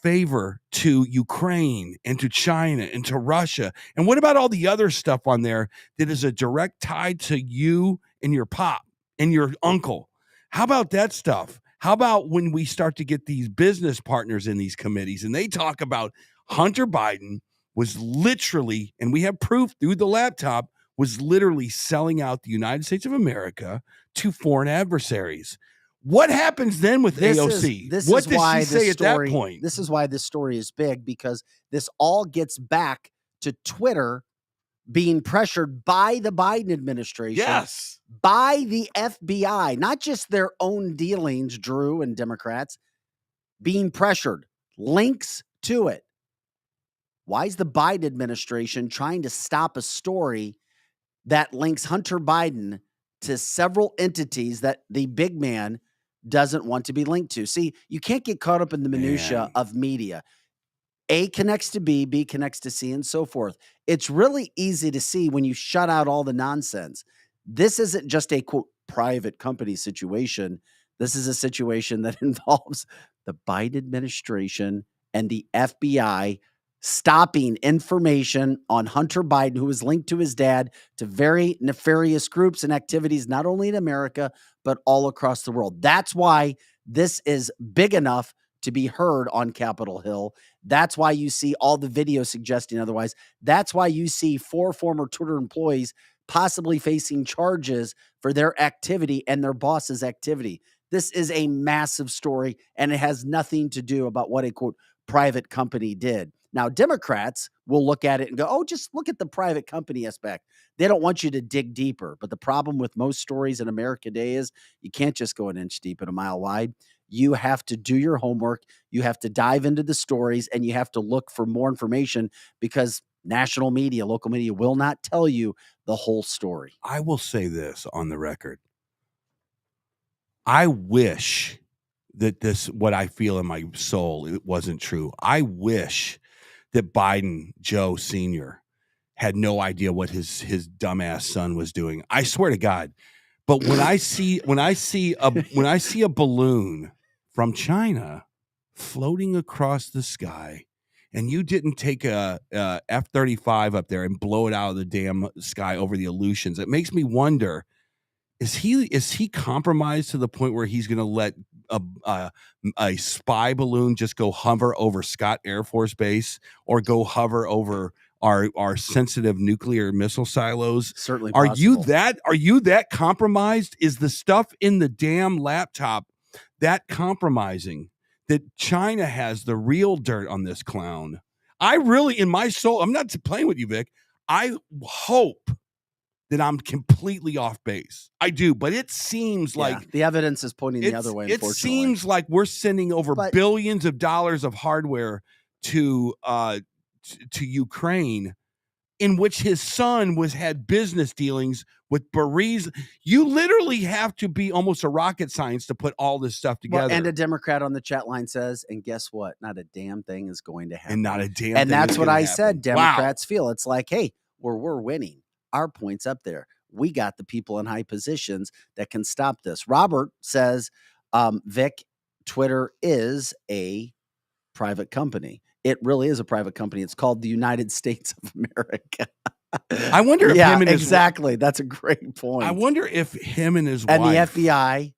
favor to Ukraine and to China and to Russia? And what about all the other stuff on there that is a direct tie to you and your pop and your uncle? How about that stuff? How about when we start to get these business partners in these committees and they talk about Hunter Biden was literally, and we have proof through the laptop, was literally selling out the United States of America to foreign adversaries. What happens then with AOC? What does she say at that point? This is why this story is big, because this all gets back to Twitter being pressured by the Biden administration, Yes, by the FBI, not just their own dealings, Drew and Democrats, being pressured, links to it. Why is the Biden administration trying to stop a story that links Hunter Biden to several entities that the big man doesn't want to be linked to? See, you can't get caught up in the minutia of media. A connects to B, B connects to C, and so forth. It's really easy to see when you shut out all the nonsense. This isn't just a, quote, private company situation. This is a situation that involves the Biden administration and the FBI stopping information on Hunter Biden, who is linked to his dad, to very nefarious groups and activities, not only in America, but all across the world. That's why this is big enough to be heard on Capitol Hill. That's why you see all the videos suggesting otherwise. That's why you see 4 former Twitter employees possibly facing charges for their activity and their boss's activity. This is a massive story, and it has nothing to do about what a, quote, private company did. Now, Democrats will look at it and go, oh, just look at the private company aspect. They don't want you to dig deeper. But the problem with most stories in America today is you can't just go an inch deep and a mile wide. You have to do your homework. You have to dive into the stories, and you have to look for more information, because national media, local media will not tell you the whole story. I will say this on the record. I wish that this, what I feel in my soul, it wasn't true. I wish that Biden, Joe Sr., had no idea what his dumbass son was doing. I swear to God. But when I see a balloon from China floating across the sky, and you didn't take a F-35 up there and blow it out of the damn sky over the Aleutians, it makes me wonder, is he compromised to the point where he's going to let a spy balloon just go hover over Scott Air Force Base, or go hover over our sensitive nuclear missile silos? Certainly Are possible. you that compromised? Is the stuff in the damn laptop that compromising that China has the real dirt on this clown? I really, in my soul, I'm not playing with you, Vic. I hope that I'm completely off base. I do, but it seems like the evidence is pointing the other way. It seems like we're sending over billions of dollars of hardware to Ukraine, in which his son had business dealings with Beres. You literally have to be almost a rocket science to put all this stuff together. Well, and a Democrat on the chat line says, and guess what? Not a damn thing is going to happen. And not a damn and thing that's is what gonna I happen. said. Democrats feel it's like, hey, we're winning. Our point's up there. We got the people in high positions that can stop this. Robert says, Vic, Twitter is a private company. It really is a private company. It's called the United States of America. I wonder if him and his exactly. That's a great point. I wonder if him and his and wife the FBI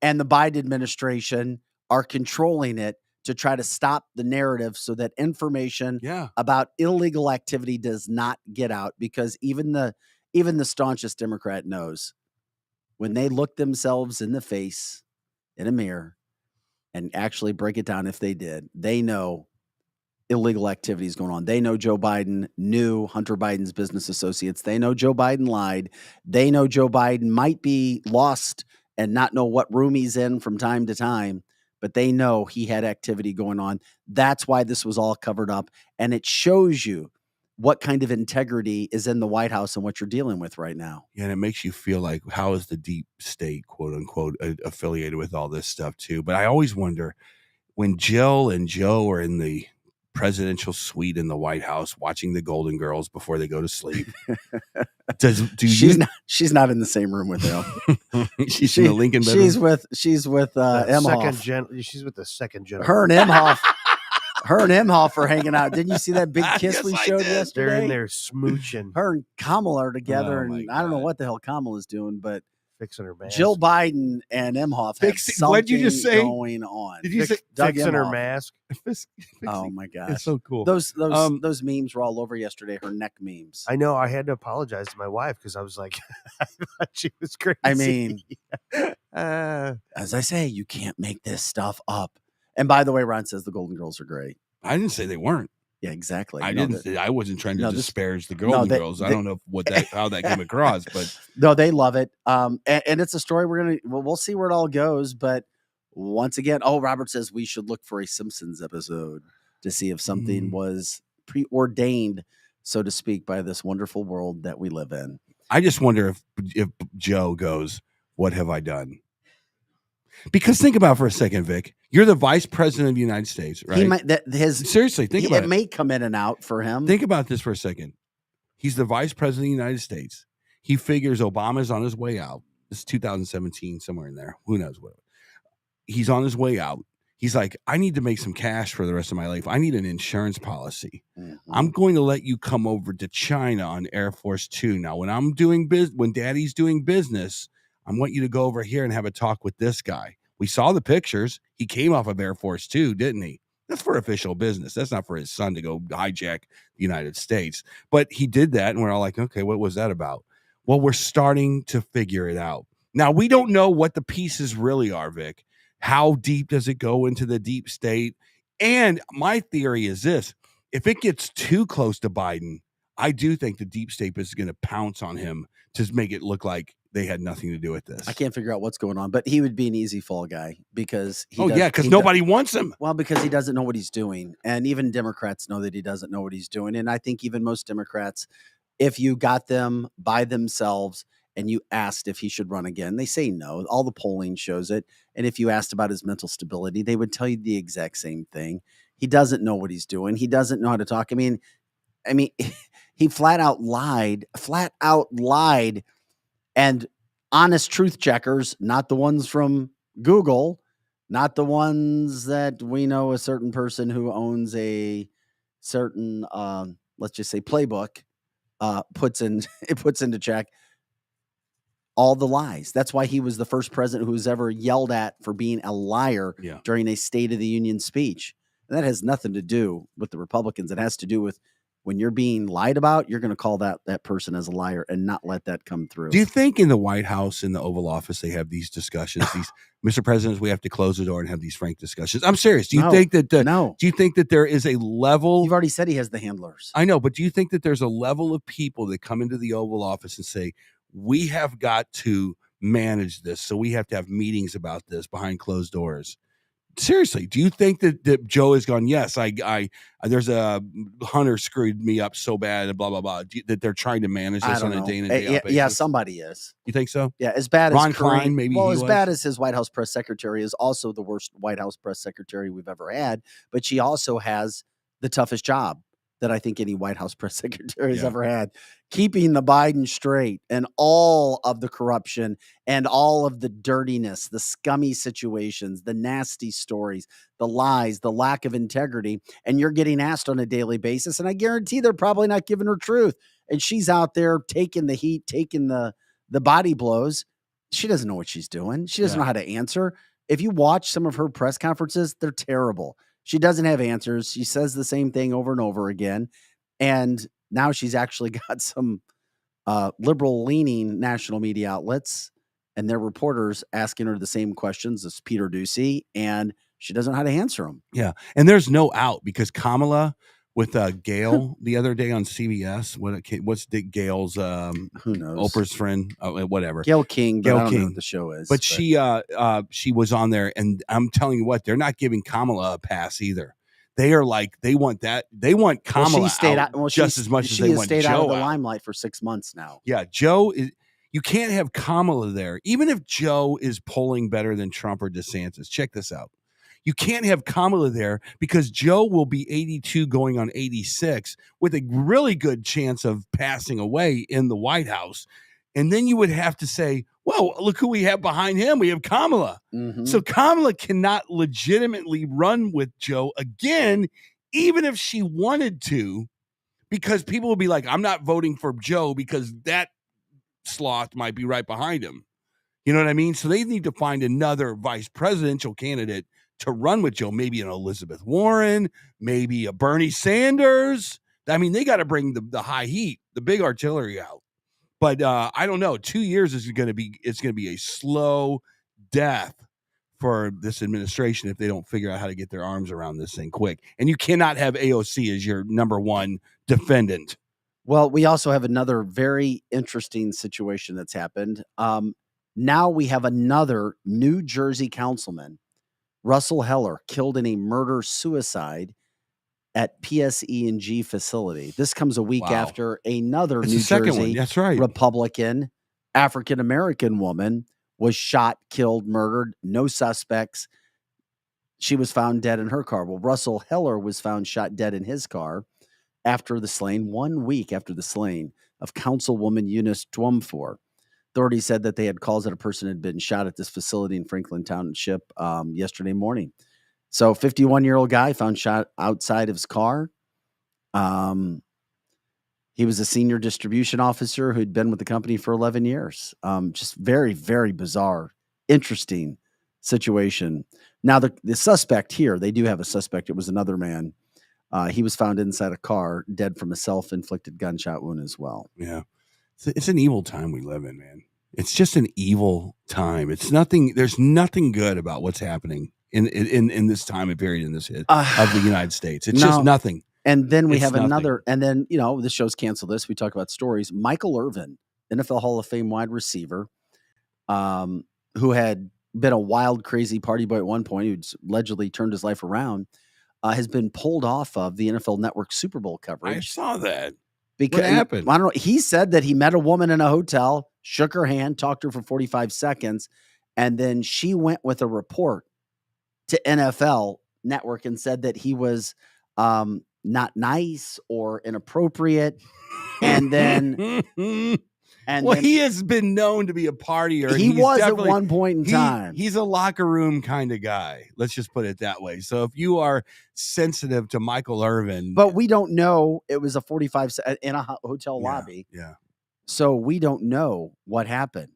and the Biden administration are controlling it to try to stop the narrative so that information about illegal activity does not get out, because even the staunchest Democrat knows when they look themselves in the face in a mirror and actually break it down, if they did, they know illegal activity is going on. They know Joe Biden knew Hunter Biden's business associates. They know Joe Biden lied. They know Joe Biden might be lost and not know what room he's in from time to time, but they know he had activity going on. That's why this was all covered up. And it shows you what kind of integrity is in the White House and what you're dealing with right now. Yeah, and it makes you feel like, how is the deep state, quote unquote, affiliated with all this stuff too? But I always wonder, when Jill and Joe are in the presidential suite in the White House watching the Golden Girls before they go to sleep, she's not in the same room with him. She's in the Lincoln bedroom. She's with Emhoff. She's with the second general. Her and Emhoff are hanging out. Didn't you see that big kiss we showed yesterday? They're in there smooching. Her and Kamala are together, and I don't know what the hell Kamala's doing, but Fixing her mask. Jill Biden and Emhoff have something what'd you just say? going on. Did you say Doug fixing her Emhoff. mask? Oh my gosh, It's so cool. Those memes were all over yesterday. Her neck memes. I know. I had to apologize to my wife because I was like, I thought she was crazy. I mean, as I say, you can't make this stuff up. And by the way, Ron says the Golden Girls are great. I didn't say they weren't. Yeah, exactly. I No, didn't. the- I wasn't trying to no, disparage the Golden Girls. I don't know how that came across, but No, they love it. And it's a story we'll see where it all goes. But once again, Robert says we should look for a Simpsons episode to see if something was preordained, so to speak, by this wonderful world that we live in. I just wonder if Joe goes, "What have I done?" Because think about it for a second, Vic. You're the vice president of the United States, right? He might Seriously, think about it. It may come in and out for him. Think about this for a second. He's the vice president of the United States. He figures Obama's on his way out. This is 2017, somewhere in there. Who knows what? He's on his way out. He's like, I need to make some cash for the rest of my life. I need an insurance policy. Mm-hmm. I'm going to let you come over to China on Air Force Two. Now, when I'm doing when Daddy's doing business, I want you to go over here and have a talk with this guy. We saw the pictures. He came off of Air Force Two, didn't he? That's for official business. That's not for his son to go hijack the United States. But he did that, and we're all like, okay, what was that about? Well, we're starting to figure it out. Now, we don't know what the pieces really are, Vic. How deep does it go into the deep state? And my theory is this. If it gets too close to Biden, I do think the deep state is going to pounce on him to make it look like they had nothing to do with this. I can't figure out what's going on, but he would be an easy fall guy because because nobody wants him. Well, because he doesn't know what he's doing. And even Democrats know that he doesn't know what he's doing. And I think even most Democrats, if you got them by themselves and you asked if he should run again, they say no. All the polling shows it. And if you asked about his mental stability, they would tell you the exact same thing. He doesn't know what he's doing. He doesn't know how to talk. I mean, he flat out lied. And honest truth checkers, not the ones from Google, not the ones that we know a certain person who owns a certain, let's just say playbook, puts into check all the lies. That's why he was the first president who was ever yelled at for being a liar during a State of the Union speech. And that has nothing to do with the Republicans. It has to do with when you're being lied about, you're going to call that person as a liar and not let that come through. Do you think in the White House, in the Oval Office, they have these discussions? These, Mr. President, we have to close the door and have these frank discussions. I'm serious. Do you think that? No. Do you think that there is a level? You've already said he has the handlers. I know, but do you think that there's a level of people that come into the Oval Office and say, we have got to manage this, so we have to have meetings about this behind closed doors? Seriously, do you think that Joe has gone, yes, I there's a Hunter screwed me up so bad and blah, blah, blah, that they're trying to manage this on a day-to-day basis? Yeah, somebody is. You think so? Yeah, as bad Ron as Klein, maybe. Well, as bad as his White House press secretary is also the worst White House press secretary we've ever had, but she also has the toughest job that I think any White House press secretary has ever had, keeping the Biden straight and all of the corruption and all of the dirtiness, the scummy situations, the nasty stories, the lies, the lack of integrity. And you're getting asked on a daily basis. And I guarantee they're probably not giving her truth. And she's out there taking the heat, taking the body blows. She doesn't know what she's doing. She doesn't know how to answer. If you watch some of her press conferences, they're terrible. She doesn't have answers. She says the same thing over and over again. And now she's actually got some liberal-leaning national media outlets and their reporters asking her the same questions as Peter Doocy, and she doesn't know how to answer them. Yeah, and there's no out because Kamala with Gail the other day on CBS. What's Dick Gale's? Who knows? Oprah's friend, whatever. Gail King. Gail I don't King. know what the show is. But she was on there, and I'm telling you what, they're not giving Kamala a pass either. They are like, they want Kamala just as much as they want Joe stayed out of the out. limelight for 6 months now. Yeah, Joe is. You can't have Kamala there, even if Joe is polling better than Trump or DeSantis. Check this out. You can't have Kamala there because Joe will be 82 going on 86 with a really good chance of passing away in the White House. And then you would have to say, well, look who we have behind him. We have Kamala. Mm-hmm. So Kamala cannot legitimately run with Joe again, even if she wanted to, because people will be like, I'm not voting for Joe because that sloth might be right behind him. You know what I mean? So they need to find another vice presidential candidate to run with Joe, maybe an Elizabeth Warren, maybe a Bernie Sanders. I mean, they got to bring the high heat, the big artillery out. But I don't know. 2 years is going to be a slow death for this administration if they don't figure out how to get their arms around this thing quick. And you cannot have AOC as your number one defendant. Well, we also have another very interesting situation that's happened. Now we have another New Jersey councilman, Russell Heller, killed in a murder-suicide at PSE&G facility. This comes a week after another New Jersey That's right. Republican African-American woman was shot, killed, murdered, no suspects. She was found dead in her car. Well, Russell Heller was found shot dead in his car after the slaying, 1 week after the slaying of Councilwoman Eunice Dwumfor. Authorities said that they had calls that a person had been shot at this facility in Franklin Township yesterday morning. So 51-year-old guy found shot outside of his car. He was a senior distribution officer who'd been with the company for 11 years. Just very, very bizarre, interesting situation. Now, the suspect here, they do have a suspect. It was another man. He was found inside a car, dead from a self-inflicted gunshot wound as well. Yeah. It's an evil time we live in, man. It's just an evil time. It's nothing. There's nothing good about what's happening in this time and period in this of the United States. It's just nothing. And then we have another, and then, the show's canceled this. We talk about stories. Michael Irvin, NFL Hall of Fame wide receiver, who had been a wild, crazy party boy at one point, who'd allegedly turned his life around, has been pulled off of the NFL Network Super Bowl coverage. I saw that. Because, what happened? I don't know. He said that he met a woman in a hotel, shook her hand, talked to her for 45 seconds, and then she went with a report to NFL Network and said that he was not nice or inappropriate. And then he has been known to be a partier. He was at one point in time. He's a locker room kind of guy. Let's just put it that way. So if you are sensitive to Michael Irvin, but we don't know, it was a 45 in a hotel lobby. Yeah. So we don't know what happened.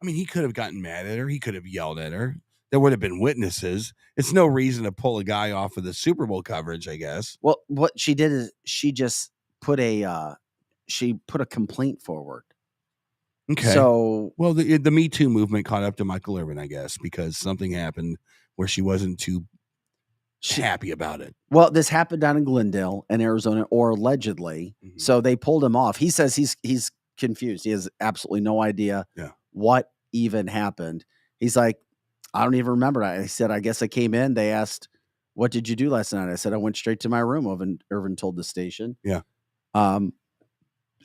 I mean, he could have gotten mad at her. He could have yelled at her. There would have been witnesses. It's no reason to pull a guy off of the Super Bowl coverage, I guess. Well, what she did is she just put a complaint forward. Okay. So, well, the Me Too movement caught up to Michael Irvin, I guess, because something happened where she wasn't too happy about it. Well, this happened down in Glendale in Arizona, or allegedly. Mm-hmm. So they pulled him off. He says he's confused. He has absolutely no idea what even happened. He's like, I don't even remember. I said, I guess I came in. They asked, what did you do last night? I said, I went straight to my room. Irvin told the station. Yeah.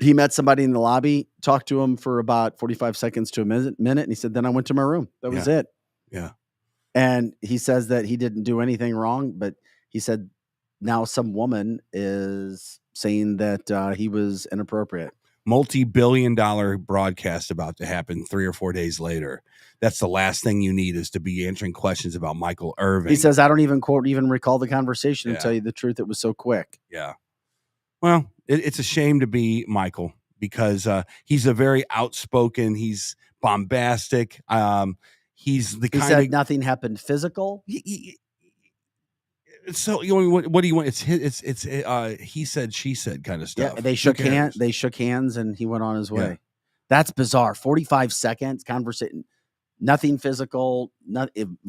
He met somebody in the lobby, talked to him for about 45 seconds to a minute, and he said, then I went to my room. That was it. Yeah. And he says that he didn't do anything wrong, but he said now some woman is saying that he was inappropriate. Multi-billion-dollar broadcast about to happen 3 or 4 days later. That's the last thing you need, is to be answering questions about Michael Irvin. He says, I don't even recall the conversation, to tell you the truth. It was so quick. Yeah. Well, it's a shame to be Michael, because he's a very outspoken, he's bombastic. He's the kind said of nothing happened physical. So what do you want? It's he said, she said kind of stuff. Yeah, they shook hands and he went on his way. Yeah. That's bizarre. 45 seconds conversation, nothing physical,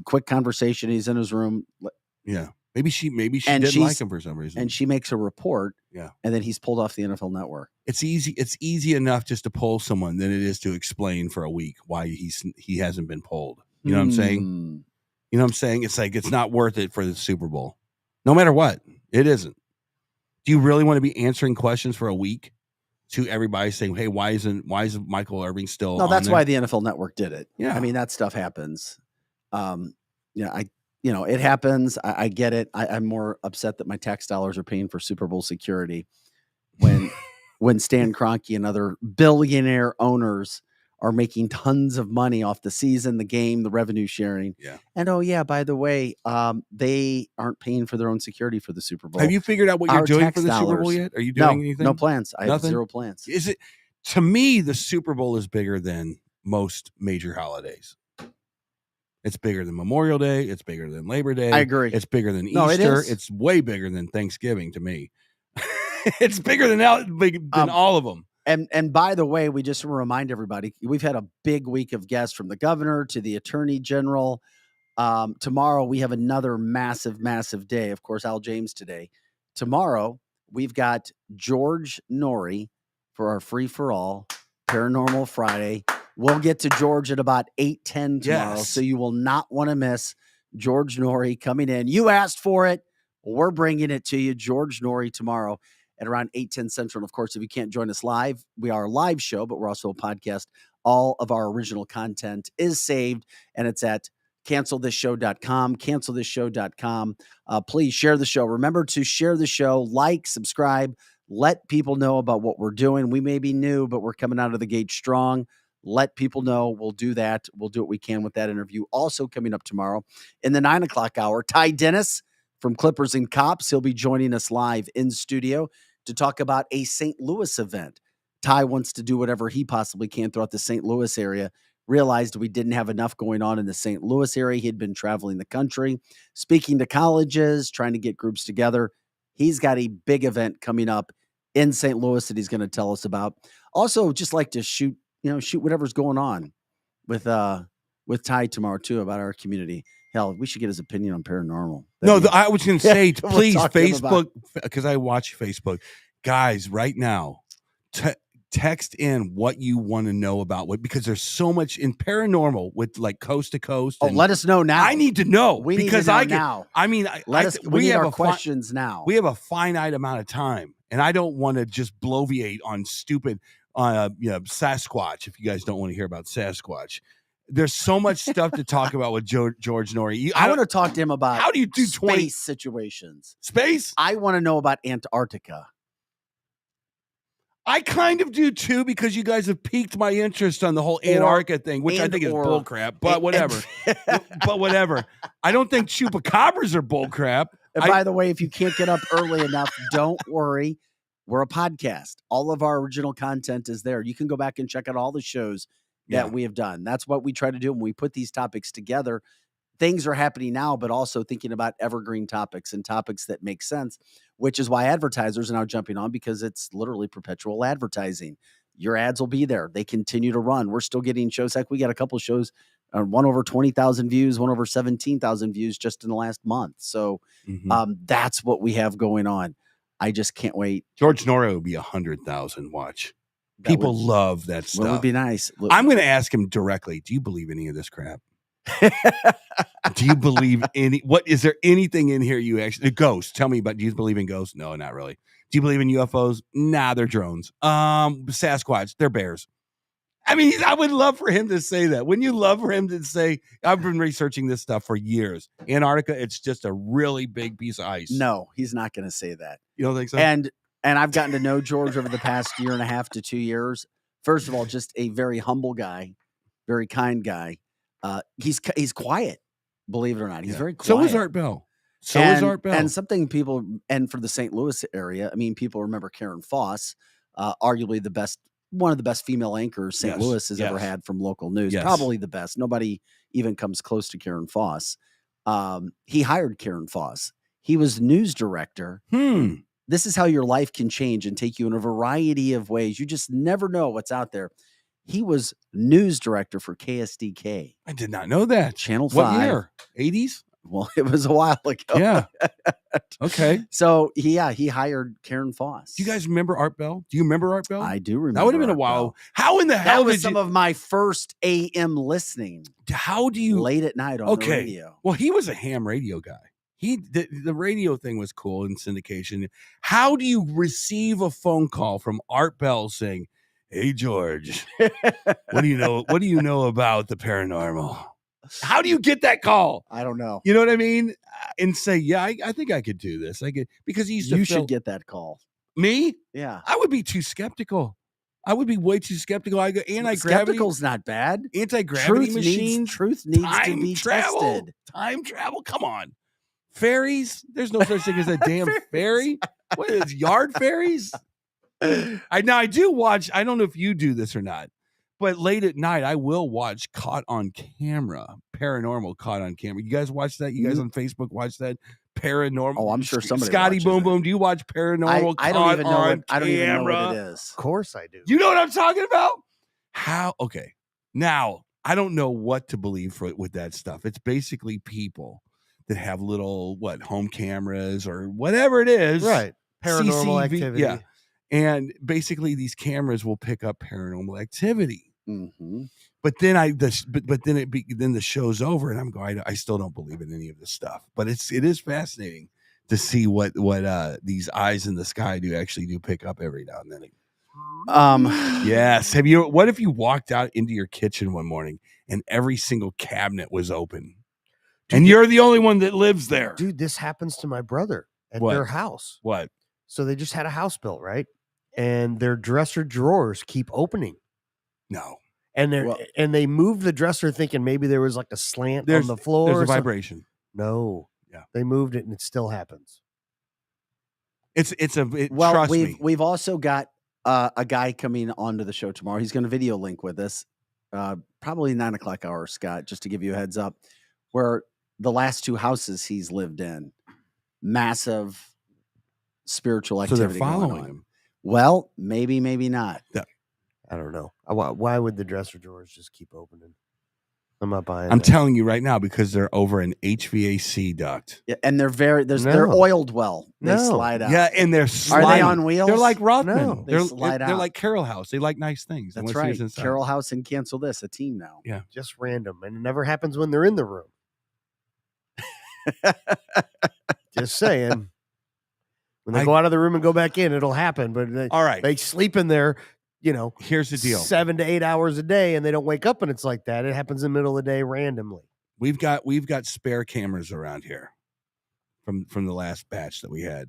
quick conversation. He's in his room. Yeah. Maybe she didn't like him for some reason. And she makes a report. Yeah. And then he's pulled off the NFL Network. It's easy enough just to pull someone than it is to explain for a week why he hasn't been pulled. You know what I'm saying? You know what I'm saying? It's like, it's not worth it for the Super Bowl. No matter what, it isn't. Do you really want to be answering questions for a week to everybody saying, hey, why isn't Michael Irvin still No, on that's there? why the NFL Network did it. Yeah. I mean, that stuff happens. It happens. I get it. I'm more upset that my tax dollars are paying for Super Bowl security when Stan Kroenke and other billionaire owners are making tons of money off the season, the game, the revenue sharing. Yeah. And by the way, they aren't paying for their own security for the Super Bowl. Have you figured out what you're doing for the Super Bowl yet? Are you doing anything? No plans. I have zero plans. Is it, to me, the Super Bowl is bigger than most major holidays. It's bigger than Memorial Day. It's bigger than Labor Day. I agree. It's bigger than No, it Easter. is. It's way bigger than Thanksgiving to me. It's bigger than all of them. And by the way, we just want to remind everybody, we've had a big week of guests from the governor to the attorney general. Tomorrow we have another massive, massive day. Of course, Al James today. Tomorrow we've got George Norrie for our free for all Paranormal Friday. We'll get to George at about 8:10 tomorrow. Yes. So you will not want to miss George Norrie coming in. You asked for it. We're bringing it to you. George Norrie tomorrow at around 8:10 Central. And of course, if you can't join us live, we are a live show, but we're also a podcast. All of our original content is saved, and it's at cancelthisshow.com, cancelthisshow.com. Please share the show. Remember to share the show, like, subscribe, let people know about what we're doing. We may be new, but we're coming out of the gate strong. Let people know. We'll do that. We'll do what we can with that interview. Also coming up tomorrow in the 9 o'clock hour, Ty Dennis from Clippers and Cops. He'll be joining us live in studio to talk about a St. Louis event. Ty wants to do whatever he possibly can throughout the St. Louis area. Realized we didn't have enough going on in the St. Louis area. He'd been traveling the country, speaking to colleges, trying to get groups together. He's got a big event coming up in St. Louis that he's going to tell us about. Also, just like to shoot whatever's going on with Ty tomorrow too about our community. Hell, we should get his opinion on paranormal. I was going to say, please, talk to him about Facebook, because I watch Facebook. Guys, right now, text in what you want to know about because there's so much in paranormal with like coast to coast. Oh, let us know now. I need to know We because need to know now. I mean, We need our questions now. We have a finite amount of time, and I don't want to just bloviate on stupid Sasquatch. If you guys don't want to hear about Sasquatch, there's so much stuff to talk about with George Norrie. I want to talk to him about how do you do space situations. Space? I want to know about Antarctica. I kind of do too, because you guys have piqued my interest on the whole Antarctica thing, which I think is bullcrap. But whatever. But whatever. I don't think chupacabras are bullcrap. And by the way, if you can't get up early enough, don't worry. We're a podcast. All of our original content is there. You can go back and check out all the shows that we have done. That's what we try to do when we put these topics together. Things are happening now, but also thinking about evergreen topics and topics that make sense, which is why advertisers are now jumping on, because it's literally perpetual advertising. Your ads will be there. They continue to run. We're still getting shows. Like we got a couple of shows, one over 20,000 views, one over 17,000 views just in the last month. So that's what we have going on. I just can't wait. George Norrie would be 100,000 watch. People love that stuff. Well, it would be nice. I'm going to ask him directly. Do you believe any of this crap? Do you believe is there anything in here you actually, ghosts? Tell me about, do you believe in ghosts? No, not really. Do you believe in UFOs? Nah, they're drones. Sasquatch, they're bears. I mean, I would love for him to say that. Wouldn't you love for him to say, I've been researching this stuff for years. Antarctica, it's just a really big piece of ice. No, he's not going to say that. You don't think so? And I've gotten to know George over the past year and a half to 2 years. First of all, just a very humble guy, very kind guy. He's quiet, believe it or not. He's very quiet. So is Art Bell. Is Art Bell. And something people, and for the St. Louis area, I mean, people remember Karen Foss, arguably one of the best female anchors St. Louis has ever had from local news. Probably the best. Nobody even comes close to Karen Foss. He hired Karen Foss. He was news director. This is how your life can change and take you in a variety of ways. You just never know what's out there. He was news director for KSDK. I did not know that. Channel 5. What year? 80s? Well, it was a while ago. Yeah. Okay. So he hired Karen Foss. Do you guys remember Art Bell? Do you remember Art Bell? I do remember. That would have been a while. How in the hell that was some of my first AM listening. How do you late at night on the radio? Well, he was a ham radio guy. The radio thing was cool in syndication. How do you receive a phone call from Art Bell saying, "Hey George, what do you know? What do you know about the paranormal?" How do you get that call? I don't know. You know what I mean? And say, "Yeah, I think I could do this." I could, because you should get that call. Me? Yeah, I would be too skeptical. I would be way too skeptical. I go anti-gravity. Skeptical's not bad. Anti-gravity machines. Truth needs to be tested. Time travel. Come on. Fairies? There's no such thing as a damn fairy. What is yard fairies? I do watch. I don't know if you do this or not, But late at night, I will watch Caught on Camera, Paranormal Caught on Camera. You guys watch that? You guys on Facebook watch that? Paranormal. Oh, I'm sure somebody Scotty watches Boom it. Boom. Do you watch Paranormal I don't even know Caught what on I don't even know what Camera? it is. Of course I do. You know what I'm talking about? How? Okay. Now, I don't know what to believe with that stuff. It's basically people that have little, home cameras or whatever it is. Right. Paranormal CCTV, activity. Yeah. And basically these cameras will pick up paranormal activity. Mm-hmm. But then then the show's over and I'm going, I still don't believe in any of this stuff. But it is fascinating to see what these eyes in the sky do pick up every now and then. Yes. What if you walked out into your kitchen one morning and every single cabinet was open? Dude, and you're the only one that lives there. Dude, this happens to my brother at What? their house. What? So they just had a house built, right? And their dresser drawers keep opening. No. And they moved the dresser thinking maybe there was like a slant on the floor. There's a vibration. No. Yeah. They moved it and it still happens. Trust me. We've also got a guy coming onto the show tomorrow. He's going to video link with us, probably 9 o'clock hour, Scott, just to give you a heads up, where the last 2 houses he's lived in, massive spiritual activity. So they're following him. Well, maybe not. Yeah. I don't know. Why would the dresser drawers just keep opening? I'm not buying. I'm telling you right now because they're over an HVAC duct. Yeah, and they're oiled well. They slide out. Yeah, and they're sliding. Are they on wheels? They're like Rothman. No. They slide out. They're like Carroll House. They like nice things. That's right. Carroll House and Cancel This, a team now. Yeah. Just random. And it never happens when they're in the room. Just saying. When they go out of the room and go back in, it'll happen. But all right. They sleep in there, here's the deal. 7 to 8 hours a day, and they don't wake up and it's like that. It happens in the middle of the day randomly. We've got spare cameras around here from the last batch that we had.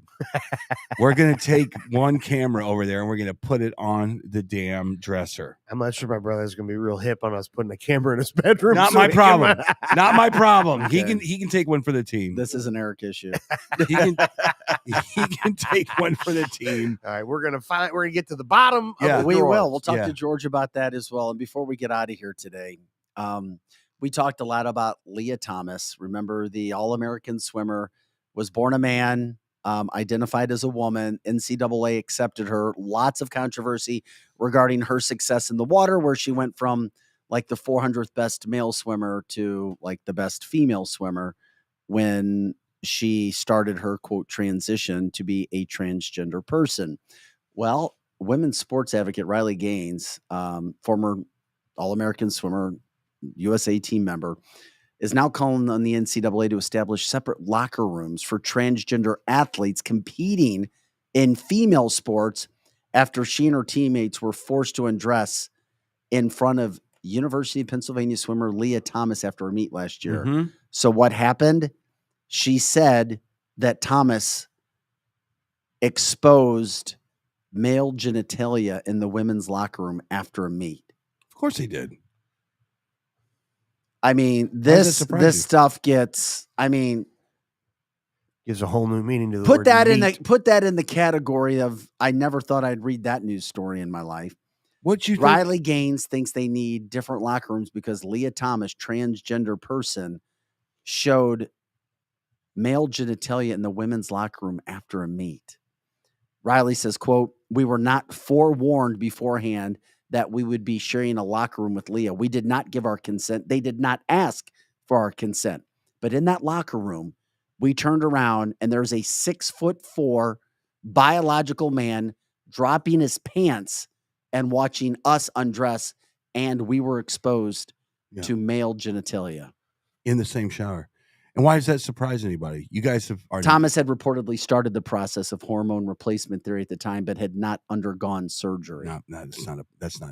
We're gonna take one camera over there and we're gonna put it on the damn dresser. I'm not sure my brother's gonna be real hip on us putting a camera in his bedroom. Not my problem. Not my problem. He can take one for the team. This is an Eric issue. He can take one for the team. All right, we're gonna get to the bottom. Yeah, of the we drawers. will. We'll talk to George about that as well. And before we get out of here today, we talked a lot about Leah Thomas. Remember, the All-American swimmer, was born a man, identified as a woman. NCAA accepted her. Lots of controversy regarding her success in the water, where she went from like the 400th best male swimmer to like the best female swimmer when she started her, quote, transition to be a transgender person. Well, women's sports advocate Riley Gaines, former All-American swimmer, USA team member, is now calling on the NCAA to establish separate locker rooms for transgender athletes competing in female sports after she and her teammates were forced to undress in front of University of Pennsylvania swimmer Leah Thomas after a meet last year. Mm-hmm. So what happened? She said that Thomas exposed male genitalia in the women's locker room after a meet. Of course he did. I mean, this stuff gets, gives a whole new meaning to the put word that meat. put that in the category of I never thought I'd read that news story in my life. What you Riley Gaines thinks they need different locker rooms because Leah Thomas, transgender person, showed male genitalia in the women's locker room after a meet. Riley says, quote, "We were not forewarned beforehand that we would be sharing a locker room with Leah. We did not give our consent. They did not ask for our consent. But in that locker room, we turned around and there's a 6'4" biological man dropping his pants and watching us undress, and we were exposed to male genitalia." In the same shower. And why does that surprise anybody? You guys have already... Thomas had reportedly started the process of hormone replacement therapy at the time, but had not undergone surgery. No, that's not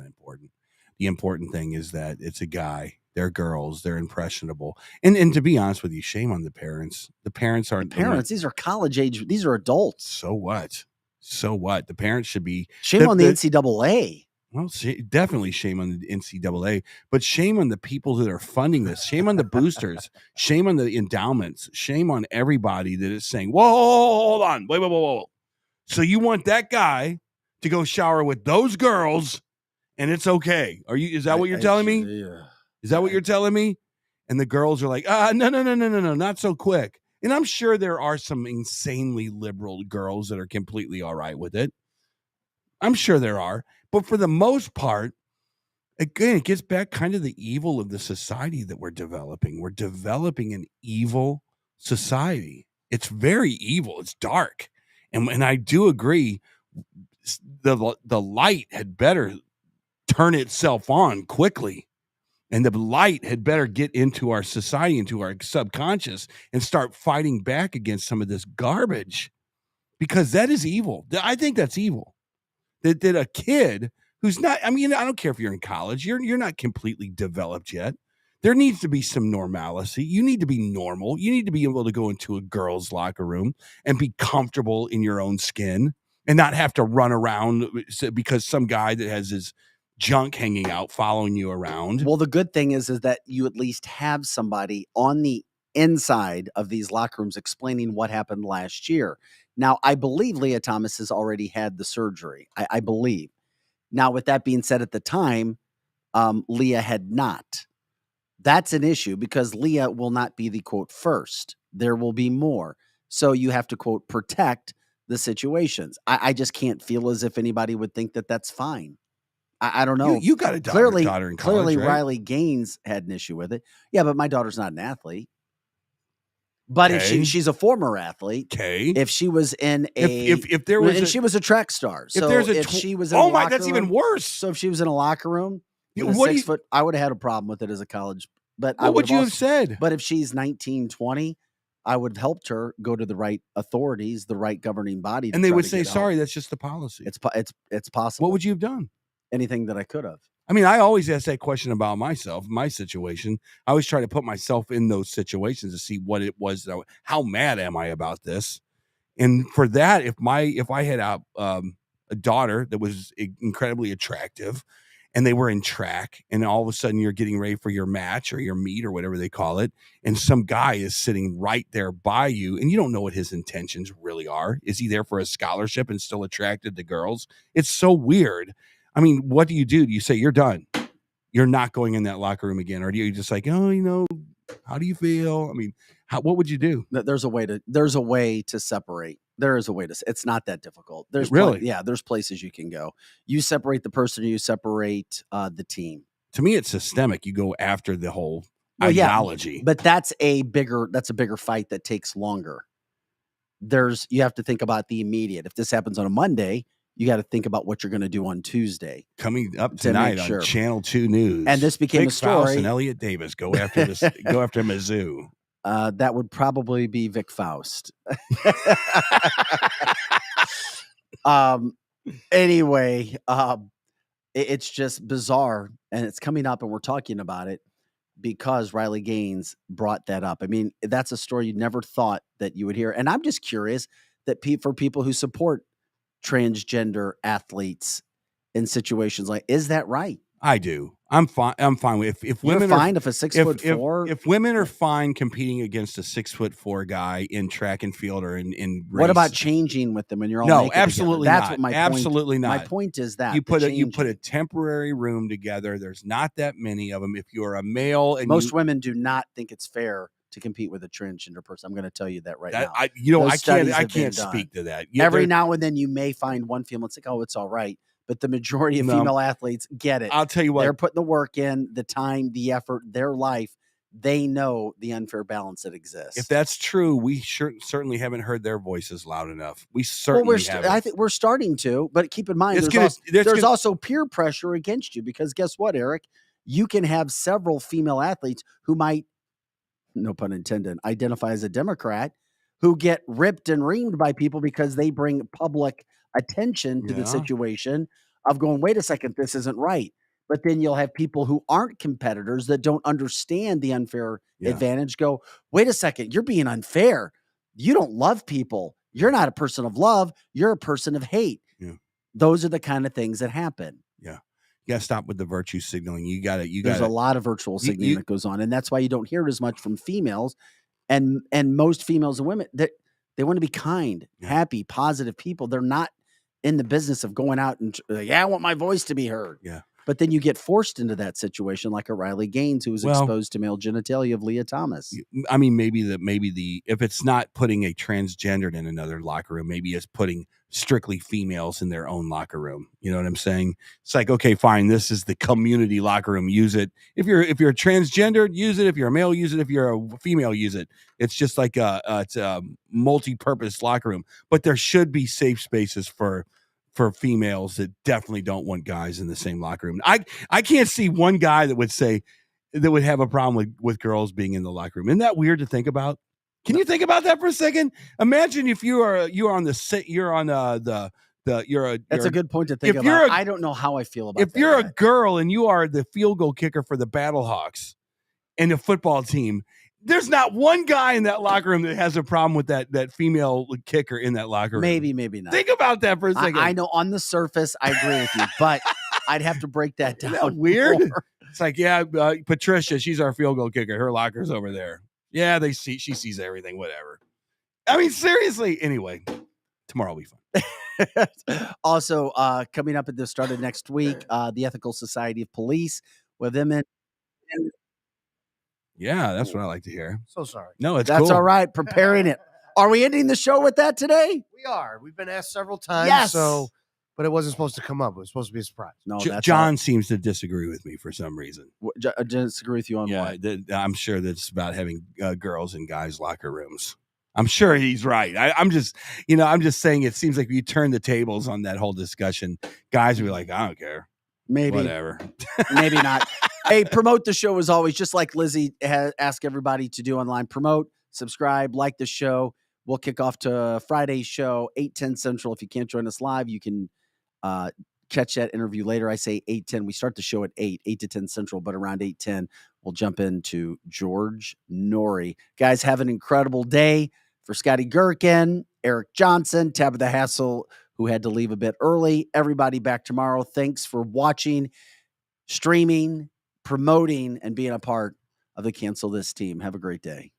important. The important thing is that it's a guy. They're girls. They're impressionable. And to be honest with you, shame on the parents. The parents aren't... These are college age. These are adults. So what? The parents should be... Shame on the NCAA. Well, definitely shame on the NCAA, but shame on the people that are funding this. Shame on the boosters. Shame on the endowments. Shame on everybody that is saying, whoa, hold on. Whoa. So you want that guy to go shower with those girls and it's okay. Is that what you're telling me? Yeah. Is that what you're telling me? And the girls are like, no, not so quick. And I'm sure there are some insanely liberal girls that are completely all right with it. I'm sure there are. But for the most part, again, it gets back kind of the evil of the society that we're developing. We're developing an evil society. It's very evil. It's dark. And I do agree, the light had better turn itself on quickly. And the light had better get into our society, into our subconscious, and start fighting back against some of this garbage, because that is evil. I think that's evil. That a kid who's not, I mean, I don't care if you're in college, you're not completely developed yet. There needs to be some normalcy. You need to be normal. You need to be able to go into a girl's locker room and be comfortable in your own skin and not have to run around because some guy that has his junk hanging out following you around. Well, the good thing is that you at least have somebody on the inside of these locker rooms explaining what happened last year. Now, I believe Leah Thomas has already had the surgery. I believe. Now, with that being said, at the time, Leah had not. That's an issue because Leah will not be the quote first. There will be more. So you have to quote protect the situations. I just can't feel as if anybody would think that that's fine. I don't know. You got a daughter in college, clearly right? Riley Gaines had an issue with it. Yeah, but my daughter's not an athlete. But if she's a former athlete, if she was in if there was, and she was a track star, so if she was in a locker that's room, even worse. So if she was in a locker room, What 6 foot, I would have had a problem with it as a college. But what would you have said? But if she's 19, 20, I would have helped her go to the right authorities, the right governing body, and they would say, "Sorry, that's just the policy." It's possible. What would you have done? Anything that I could have. I mean, I always ask that question about myself, my situation. I always try to put myself in those situations to see what it was. How mad am I about this? And for that, if I had a daughter that was incredibly attractive, and they were in track, and all of a sudden you're getting ready for your match or your meet or whatever they call it, and some guy is sitting right there by you, and you don't know what his intentions really are. Is he there for a scholarship and still attracted to girls? It's so weird. I mean, what do? Do you say you're done? You're not going in that locker room again? Or do you just like, oh, how do you feel? I mean, what would you do? There's a way to separate. There is a way to, it's not that difficult. There's there's places you can go. You separate the person, you separate the team. To me, it's systemic. You go after the whole ideology. Yeah, but that's a bigger fight that takes longer. You have to think about the immediate. If this happens on a Monday, you got to think about what you're going to do on Tuesday. Coming up tonight on Channel 2 News. And this became a story. Faust and Elliot Davis go after this. Go after Mizzou. That would probably be Vic Faust. Anyway, it's just bizarre, and it's coming up, and we're talking about it because Riley Gaines brought that up. I mean, that's a story you never thought that you would hear. And I'm just curious that for people who support transgender athletes in situations like, is that right? I do. I'm fine. I'm fine with if women You're fine if a 6'4". If women are fine competing against a 6'4" guy in track and field or in race. What about changing with them and you're all no, naked absolutely together? not. That's what my absolutely point, not. My point is that you put a temporary room together. There's not that many of them. If you're a male, and most women do not think it's fair to compete with a transgender person. I'm going to tell you that now. I can't speak to that. Every now and then you may find one female. It's like, oh, it's all right. But the majority of female athletes get it. I'll tell you what. They're putting the work in, the time, the effort, their life. They know the unfair balance that exists. If that's true, we certainly haven't heard their voices loud enough. We certainly haven't. I think we're starting to. But keep in mind, there's also peer pressure against you. Because guess what, Eric? You can have several female athletes who might, no pun intended, identify as a Democrat, who get ripped and reamed by people because they bring public attention to the situation of going, wait a second, this isn't right. But then you'll have people who aren't competitors that don't understand the unfair advantage go, wait a second, you're being unfair. You don't love people. You're not a person of love. You're a person of hate. Yeah. Those are the kind of things that happen. Yeah. You got to stop with the virtue signaling. There's a lot of virtual signaling that goes on. And that's why you don't hear it as much from females. And most females and women, they want to be kind, happy, positive people. They're not in the business of going out and I want my voice to be heard. Yeah. But then you get forced into that situation like a Riley Gaines who was exposed to male genitalia of Leah Thomas. I mean, maybe if it's not putting a transgendered in another locker room, maybe it's putting strictly females in their own locker room. You know what I'm saying? It's like, okay, fine. This is the community locker room. Use it. If you're transgendered, use it. If you're a male, use it. If you're a female, use it. It's just like it's a multi-purpose locker room. But there should be safe spaces for females that definitely don't want guys in the same locker room. I can't see one guy that would have a problem with girls being in the locker room. Isn't that weird to think about? Can you think about that for a second? Imagine if you're a good point to think about. I don't know how I feel about if you're a girl and you are the field goal kicker for the Battlehawks and the football team. There's not one guy in that locker room that has a problem with that female kicker in that locker room. Maybe not. Think about that for a second. I know on the surface, I agree with you, but I'd have to break that down. Isn't that weird? More. It's like, Patricia, she's our field goal kicker. Her locker's over there. Yeah, she sees everything, whatever. I mean, seriously. Anyway, tomorrow will be fun. Also, coming up at the start of next week, the Ethical Society of Police with them in. Yeah, that's what I like to hear. So sorry. No, that's cool. All right. Preparing it. Are we ending the show with that today? We are. We've been asked several times. Yes. But it wasn't supposed to come up. It was supposed to be a surprise. No, John seems to disagree with me for some reason. Disagree with you on what? I'm sure that's about having girls in guys' locker rooms. I'm sure he's right. I'm just saying it seems like if you turn the tables on that whole discussion, guys will be like, I don't care. Maybe. Whatever. Maybe not. Hey, promote the show as always, just like Lizzie asked everybody to do online. Promote, subscribe, like the show. We'll kick off to Friday's show, 8:10 Central. If you can't join us live, you can catch that interview later. I say 8:10. We start the show at 8 to 10 Central, but around 8:10, we'll jump into George Norrie. Guys, have an incredible day. For Scotty Gherkin, Eric Johnson, Tabitha Hassel, who had to leave a bit early. Everybody back tomorrow. Thanks for watching, streaming, promoting, and being a part of the Cancel This team. Have a great day.